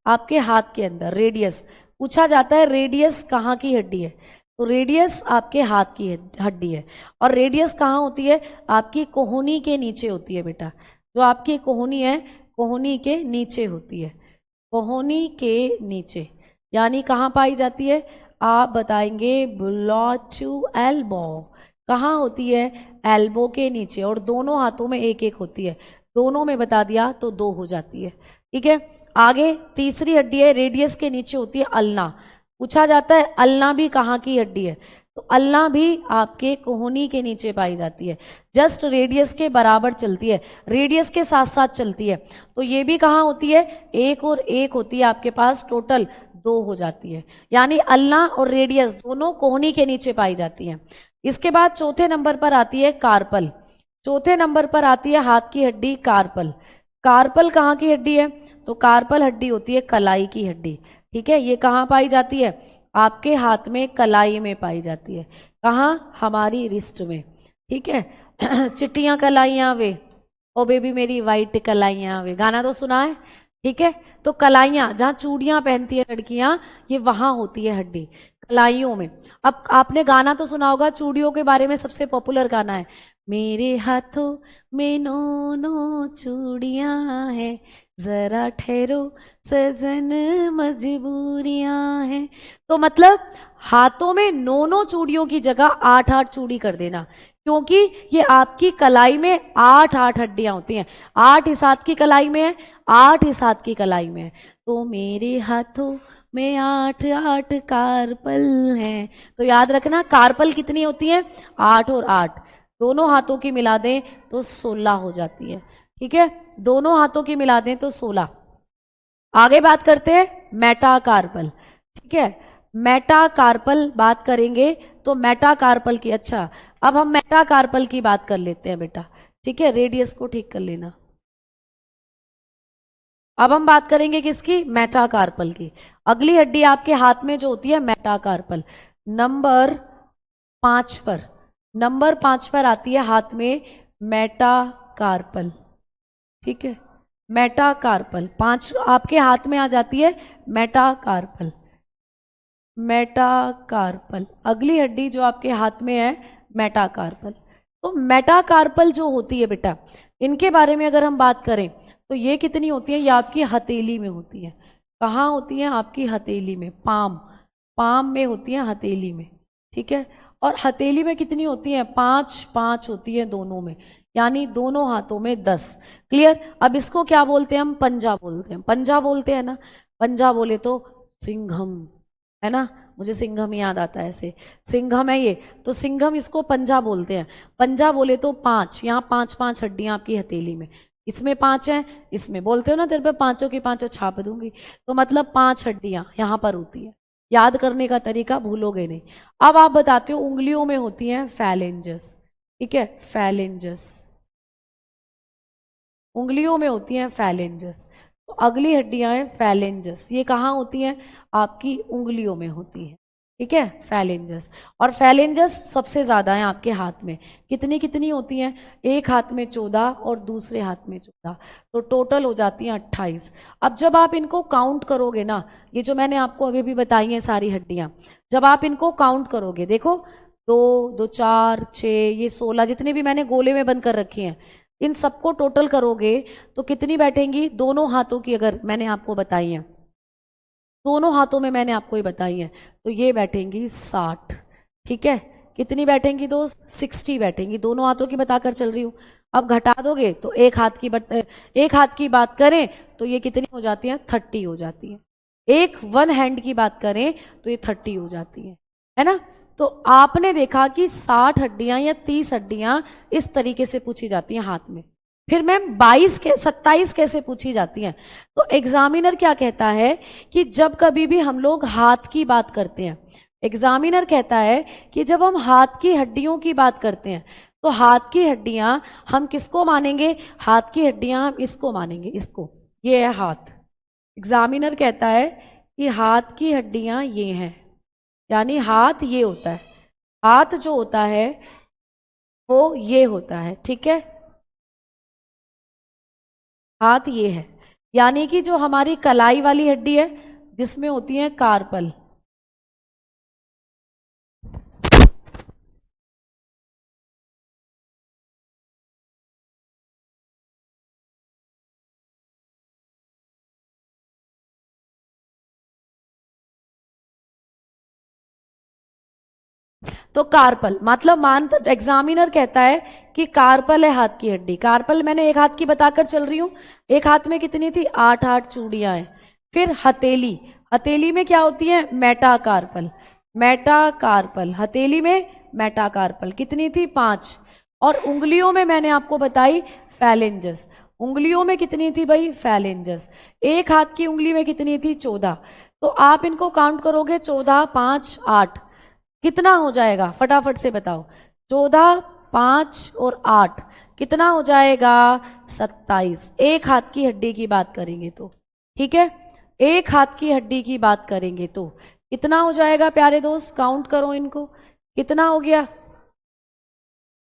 आपके हाथ के अंदर रेडियस पूछा जाता है। रेडियस कहाँ की हड्डी है? तो रेडियस आपके हाथ की हड्डी है। और रेडियस कहाँ होती है? आपकी कोहनी के नीचे होती है बेटा। जो आपकी कोहनी है, कोहनी के नीचे होती है, कोहनी के नीचे, यानी कहाँ पाई जाती है? आप बताएंगे बिलो टू एल्बो। कहाँ होती है? एल्बो के नीचे। और दोनों हाथों में एक एक होती है, दोनों में बता दिया तो दो हो जाती है। ठीक है, आगे तीसरी हड्डी है रेडियस के नीचे होती है अल्ना। पूछा जाता है अल्ना भी कहाँ की हड्डी है? तो अल्ना भी आपके कोहनी के नीचे पाई जाती है, जस्ट रेडियस के बराबर चलती है, रेडियस के साथ साथ चलती है। तो ये भी कहाँ होती है? एक और एक होती है आपके पास, टोटल दो हो जाती है। यानी अल्ना और रेडियस दोनों कोहनी के नीचे पाई जाती है। इसके बाद चौथे नंबर पर आती है कार्पल। चौथे नंबर पर आती है हाथ की हड्डी कार्पल। कार्पल कहाँ की हड्डी है? तो कार्पल हड्डी होती है कलाई की हड्डी। ठीक है, ये कहाँ पाई जाती है? आपके हाथ में कलाई में पाई जाती है। कहाँ? हमारी रिस्ट में। ठीक है चिट्टियां कलाइयां वे, ओ बेबी मेरी वाइट कलाइयां वे, गाना तो सुना है। ठीक है, तो कलाइयां जहां चूड़ियां पहनती है लड़कियां, ये वहां होती है हड्डी, कलाइयों में। अब आपने गाना तो सुना होगा चूड़ियों के बारे में, सबसे पॉपुलर गाना है, मेरे हाथों में नो नो चूड़ियां हैं, जरा ठहरो सजन मजबूरियां हैं। तो मतलब हाथों में नौ नौ चूड़ियों की जगह 8 8 चूड़ी कर देना, क्योंकि ये आपकी कलाई में 8 8 हड्डियां होती हैं। 8 इस हाथ की कलाई में है, 8 इस हाथ की कलाई में है। तो मेरे हाथों में 8 8 कार्पल हैं। तो याद रखना कार्पल कितनी होती है? 8 और 8, दोनों हाथों की मिला दें तो 16 हो जाती है। ठीक है, दोनों हाथों की मिला दें तो 16। आगे बात करते हैं मेटाकार्पल। ठीक है, मेटाकार्पल बात करेंगे तो मेटाकार्पल की, अच्छा अब हम मेटाकार्पल की बात कर लेते हैं बेटा। ठीक है, रेडियस को ठीक कर लेना। अब हम बात करेंगे किसकी, मेटाकार्पल की। अगली हड्डी आपके हाथ में जो होती है मेटाकार्पल, नंबर 5 पर, नंबर 5 पर आती है हाथ में मेटाकार्पल। ठीक है, मेटाकार्पल 5 आपके हाथ में आ जाती है, मेटाकार्पल। मेटाकार्पल अगली हड्डी जो आपके हाथ में है मेटाकार्पल। तो मेटाकार्पल जो होती है बेटा, इनके बारे में अगर हम बात करें तो ये कितनी होती है, ये आपकी हथेली में होती है। कहाँ होती है, आपकी हथेली में, पाम, पाम में होती है, हथेली में। ठीक है, और हथेली में कितनी होती है, 5 5 होती है दोनों में, यानी दोनों हाथों में 10। क्लियर। अब इसको क्या बोलते हैं हम, पंजा बोलते हैं, पंजा बोलते हैं ना। पंजा बोले तो सिंघम, है ना, मुझे सिंघम याद आता है ऐसे, सिंघम है ये, तो सिंघम इसको पंजा बोलते हैं। पंजा बोले तो 5, यहाँ 5 5 हड्डियां आपकी हथेली में, इसमें 5 है, इसमें बोलते हो ना तेरे पे पांचों की पांचों छाप दूंगी, तो मतलब 5 हड्डियां यहां पर होती है। याद करने का तरीका भूलोगे नहीं। अब आप बताते हो उंगलियों में होती हैं फैलेंजस। ठीक है, फैलेंजस, उंगलियों में होती हैं फैलेंजस। तो अगली हड्डियां हैं फैलेंजस, ये कहाँ होती हैं, आपकी उंगलियों में होती है। ठीक है, फैलेंजस। और फैलेंजस सबसे ज्यादा है आपके हाथ में, कितनी कितनी होती हैं, एक हाथ में 14 और दूसरे हाथ में 14, तो टोटल हो जाती हैं 28। अब जब आप इनको काउंट करोगे ना, ये जो मैंने आपको अभी भी बताई हैं सारी हड्डियां, जब आप इनको काउंट करोगे, देखो 2 2 4 6, ये 16 जितने भी मैंने गोले में बंद कर रखी हैं, इन सबको टोटल करोगे तो कितनी बैठेंगी, दोनों हाथों की अगर मैंने आपको बताई है, दोनों हाथों में मैंने आपको ये बताई है, तो ये बैठेंगी 60। ठीक है, कितनी बैठेंगी दोस्त, 60 बैठेंगी, दोनों हाथों की बताकर चल रही हूं। अब घटा दोगे तो एक हाथ की बात करें तो ये कितनी हो जाती है, 30 हो जाती है। एक वन हैंड की बात करें तो ये 30 हो जाती है ना। तो आपने देखा कि 60 हड्डियां या 30 हड्डियां इस तरीके से पूछी जाती हैं हाथ में। फिर मैम 27 कैसे पूछी जाती हैं, तो एग्जामिनर क्या कहता है कि जब कभी भी हम लोग हाथ की बात करते हैं, एग्जामिनर कहता है कि जब हम हाथ की हड्डियों की बात करते हैं तो हाथ की हड्डियां हम किसको मानेंगे, हाथ की हड्डियां हम इसको मानेंगे, इसको, ये है हाथ। एग्जामिनर कहता है कि हाथ की हड्डियां ये हैं, यानी हाथ ये होता है, हाथ जो होता है वो ये होता है। ठीक है, हाथ ये है, यानी कि जो हमारी कलाई वाली हड्डी है जिसमें होती है कार्पल, तो कार्पल मतलब मान, एग्जामिनर कहता है कि कार्पल है हाथ की हड्डी। कार्पल मैंने एक हाथ की बताकर चल रही हूं, एक हाथ में कितनी थी, 8 8 चूड़ियां हैं। फिर हथेली, हथेली में क्या होती है, मेटाकार्पल, मेटाकार्पल हथेली में मेटाकार्पल कितनी थी, 5। और उंगलियों में मैंने आपको बताई फैलेंजस, उंगलियों में कितनी थी भाई, फैलेंजस। एक हाथ की उंगली में कितनी थी, 14। तो आप इनको काउंट करोगे, 14 5 8, कितना हो जाएगा, फटाफट से बताओ, 14 5 और 8 कितना हो जाएगा, 27। एक हाथ की हड्डी की बात करेंगे तो, ठीक है, एक हाथ की हड्डी की बात करेंगे तो कितना हो जाएगा प्यारे दोस्त, काउंट करो इनको, कितना हो गया,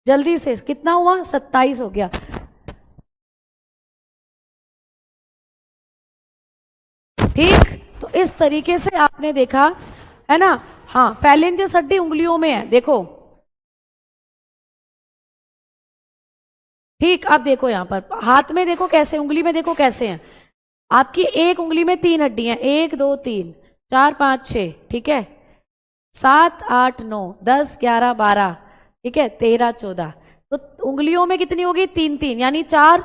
जल्दी से कितना हुआ, 27 हो गया। ठीक, तो इस तरीके से आपने देखा है ना। हाँ, फैलेंजस हड्डी उंगलियों में है, देखो। ठीक, अब देखो यहां पर हाथ में देखो कैसे, उंगली में देखो कैसे हैं। आपकी एक उंगली में 3 हड्डी हैं, 1 2 3 4 5 6, ठीक है, 7 8 9 10 11 12, ठीक है, 13 14। तो उंगलियों में कितनी होगी, 3 3, यानी 4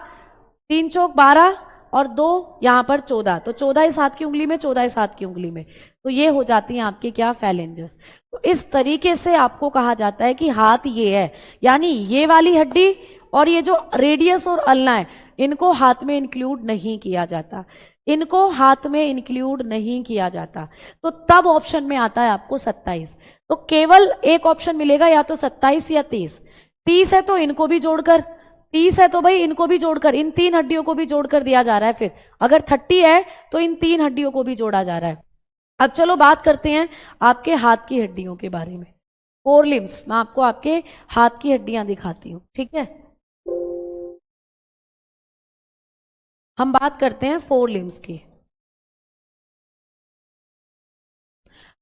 3 चौक 12 और 2 यहां पर 14, तो 14 इस हाथ की उंगली में, 14 इस हाथ की उंगली में, तो ये हो जाती हैं आपकी क्या, फैलेंजस। तो इस तरीके से आपको कहा जाता है कि हाथ ये है, यानी ये वाली हड्डी और ये जो रेडियस और अल्ना है, इनको हाथ में इंक्लूड नहीं किया जाता, इनको हाथ में इंक्लूड नहीं किया जाता। तो तब ऑप्शन में आता है आपको 27। तो केवल एक ऑप्शन मिलेगा, या तो 27 या 30। 30 है तो इनको भी जोड़कर, 30 है तो भाई इनको भी जोड़कर, इन 3 हड्डियों को भी जोड़कर दिया जा रहा है। फिर अगर 30 है तो इन 3 हड्डियों को भी जोड़ा जा रहा है। अब चलो बात करते हैं आपके हाथ की हड्डियों के बारे में। 4 लिम्स, मैं आपको आपके हाथ की हड्डियां दिखाती हूं, ठीक है। हम बात करते हैं 4 लिम्स की।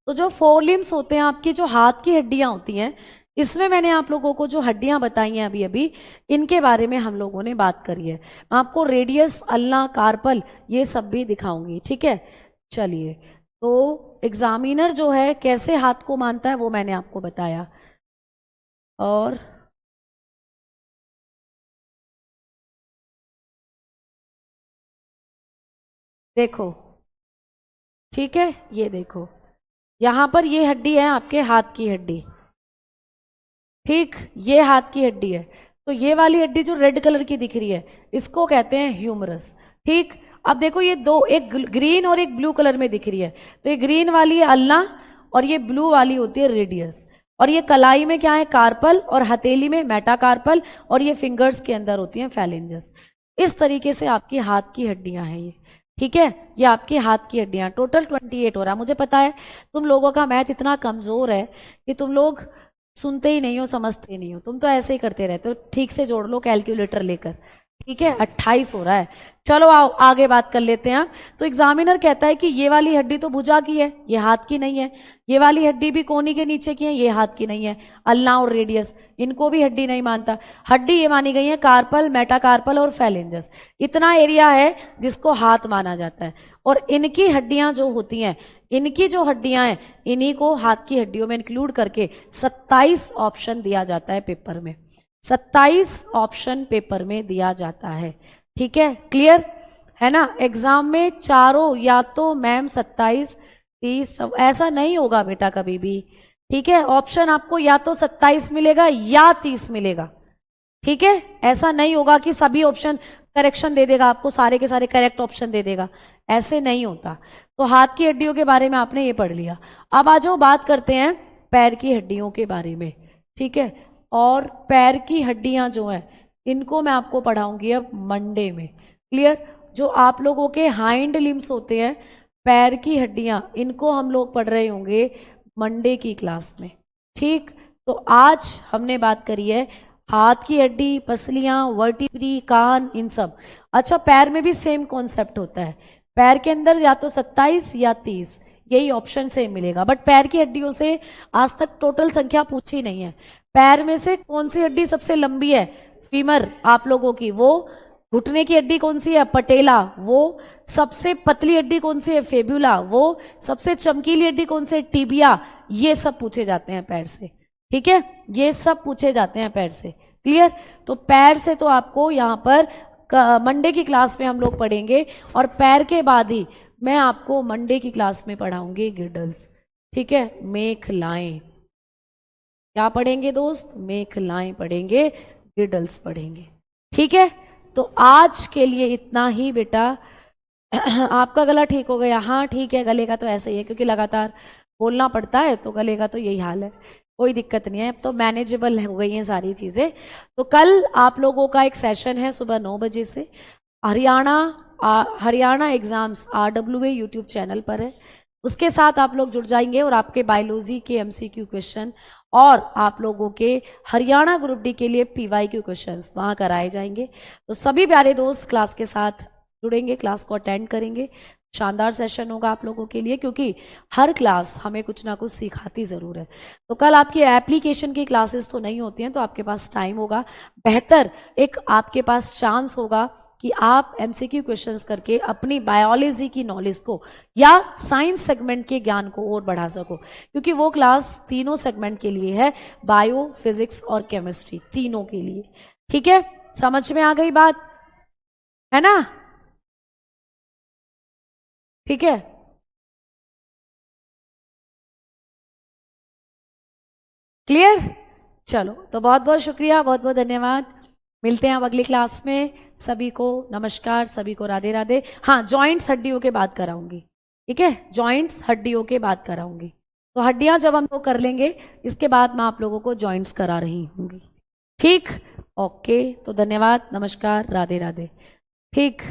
तो जो 4 लिम्स होते हैं, आपकी जो हाथ की हड्डियां होती हैं, इसमें मैंने आप लोगों को जो हड्डियां बताई हैं अभी अभी, इनके बारे में हम लोगों ने बात करी है। मैं आपको रेडियस, अल्ना, कार्पल ये सब भी दिखाऊंगी, ठीक है। चलिए, तो एग्जामिनर जो है कैसे हाथ को मानता है वो मैंने आपको बताया। और देखो, ठीक है, ये देखो, यहां पर ये हड्डी है आपके हाथ की हड्डी, ठीक, ये हाथ की हड्डी है। तो ये वाली हड्डी जो रेड कलर की दिख रही है, इसको कहते हैं ह्यूमरस, ठीक। अब देखो ये दो, एक ग्रीन और एक ब्लू कलर में दिख रही है, तो ये ग्रीन वाली है अल्ना और ये ब्लू वाली होती है रेडियस। और ये कलाई में क्या है, कार्पल, और हथेली में मेटाकार्पल, और ये फिंगर्स के अंदर होती हैं फैलेंजस। इस तरीके से आपकी हाथ की हड्डियां हैं ये, ठीक है। ये आपकी हाथ की हड्डियां, टोटल 28 हो रहा है। मुझे पता है तुम लोगों का मैथ इतना कमजोर है कि तुम लोग सुनते ही नहीं हो, समझते ही नहीं हो, तुम तो ऐसे ही करते रहते हो। ठीक से जोड़ लो कैलकुलेटर लेकर, ठीक है। 28 हो रहा है। चलो आओ आगे बात कर लेते हैं। तो एग्जामिनर कहता है कि ये वाली हड्डी तो भुजा की है, ये हाथ की नहीं है। ये वाली हड्डी भी कोहनी के नीचे की है, ये हाथ की नहीं है। अल्ना और रेडियस, इनको भी हड्डी नहीं मानता। हड्डी ये मानी गई है कार्पल, मेटाकार्पल और फैलेंजस। इतना एरिया है जिसको हाथ माना जाता है। और इनकी हड्डियां जो होती हैं, इनकी जो हड्डियां हैं, इन्हीं को हाथ की हड्डियों में इंक्लूड करके 27 ऑप्शन दिया जाता है पेपर में। 27 ऑप्शन पेपर में दिया जाता है, ठीक है। क्लियर है ना। एग्जाम में चारों, या तो मैम 27, 30, ऐसा नहीं होगा बेटा कभी भी, ठीक है। ऑप्शन आपको या तो 27 मिलेगा या 30 मिलेगा, ठीक है। ऐसा नहीं होगा कि सभी ऑप्शन करेक्शन दे देगा आपको, सारे के सारे करेक्ट ऑप्शन दे देगा, ऐसे नहीं होता। तो हाथ की हड्डियों के बारे में आपने ये पढ़ लिया। अब आ जाओ बात करते हैं पैर की हड्डियों के बारे में, ठीक है। और पैर की हड्डियां जो हैं, इनको मैं आपको पढ़ाऊंगी अब मंडे में, क्लियर। जो आप लोगों के हाइंड लिम्स होते हैं, पैर की हड्डियां, इनको हम लोग पढ़ रहे होंगे मंडे की क्लास में, ठीक। तो आज हमने बात करी है हाथ की हड्डी, पसलियां, वर्टिब्री, कान, इन सब। अच्छा, पैर में भी सेम कॉन्सेप्ट होता है। पैर के अंदर या तो 27 या 30, यही ऑप्शन सेम मिलेगा। बट पैर की हड्डियों से आज तक टोटल संख्या पूछी नहीं है। पैर में से कौन सी हड्डी सबसे लंबी है, फीमर आप लोगों की, वो। घुटने की हड्डी कौन सी है, पटेला, वो। सबसे पतली हड्डी कौन सी है, फेब्युला, वो। सबसे चमकीली हड्डी कौन सी है, टिबिया। ये सब पूछे जाते हैं पैर से, ठीक है। ये सब पूछे जाते हैं पैर से, क्लियर। तो पैर से तो आपको यहां पर मंडे की क्लास में हम लोग पढ़ेंगे, और पैर के बाद ही मैं आपको मंडे की क्लास में पढ़ाऊंगी गिडल्स, ठीक है। मेखलाएं, क्या पढ़ेंगे दोस्त, मेखलाएं पढ़ेंगे, गिडल्स पढ़ेंगे, ठीक है। तो आज के लिए इतना ही बेटा। आपका गला ठीक हो गया, हाँ ठीक है, गले का तो ऐसे ही है क्योंकि लगातार बोलना पड़ता है, तो गले का तो यही हाल है, कोई दिक्कत नहीं है, अब तो मैनेजेबल हो गई हैं सारी चीजें। तो कल आप लोगों का एक सेशन है सुबह 9 बजे से, Haryana exams RWA YouTube channel पर है। उसके साथ आप लोग जुड़ जाएंगे और आपके बायोलॉजी के MCQ क्वेश्चन और आप लोगों के हरियाणा ग्रुप डी के लिए PYQ क्वेश्चन वहां कराए जाएंगे। तो सभी प्यारे दोस्त क्लास के साथ जुड़ेंगे, क्लास को अटेंड करेंगे। शानदार सेशन होगा आप लोगों के लिए, क्योंकि हर क्लास हमें कुछ ना कुछ सिखाती जरूर है। तो कल आपकी एप्लीकेशन की क्लासेस तो नहीं होती हैं, तो आपके पास टाइम होगा, बेहतर एक आपके पास चांस होगा कि आप MCQ क्वेश्चंस करके अपनी बायोलॉजी की नॉलेज को या साइंस सेगमेंट के ज्ञान को और बढ़ा सको, क्योंकि वो क्लास तीनों सेगमेंट के लिए है, बायो, फिजिक्स और केमिस्ट्री, तीनों के लिए, ठीक है। समझ में आ गई बात, है ना, ठीक है। क्लियर। चलो, तो बहुत बहुत शुक्रिया, बहुत बहुत धन्यवाद। मिलते हैं अब अगली क्लास में। सभी को नमस्कार, सभी को राधे राधे। हाँ, जॉइंट्स हड्डियों के बात कराऊंगी, ठीक है, जॉइंट्स हड्डियों के बात कराऊंगी। तो हड्डियां जब हम लोग कर लेंगे, इसके बाद मैं आप लोगों को जॉइंट्स करा रही होंगी, ठीक। ओके, तो धन्यवाद, नमस्कार, राधे राधे। ठीक।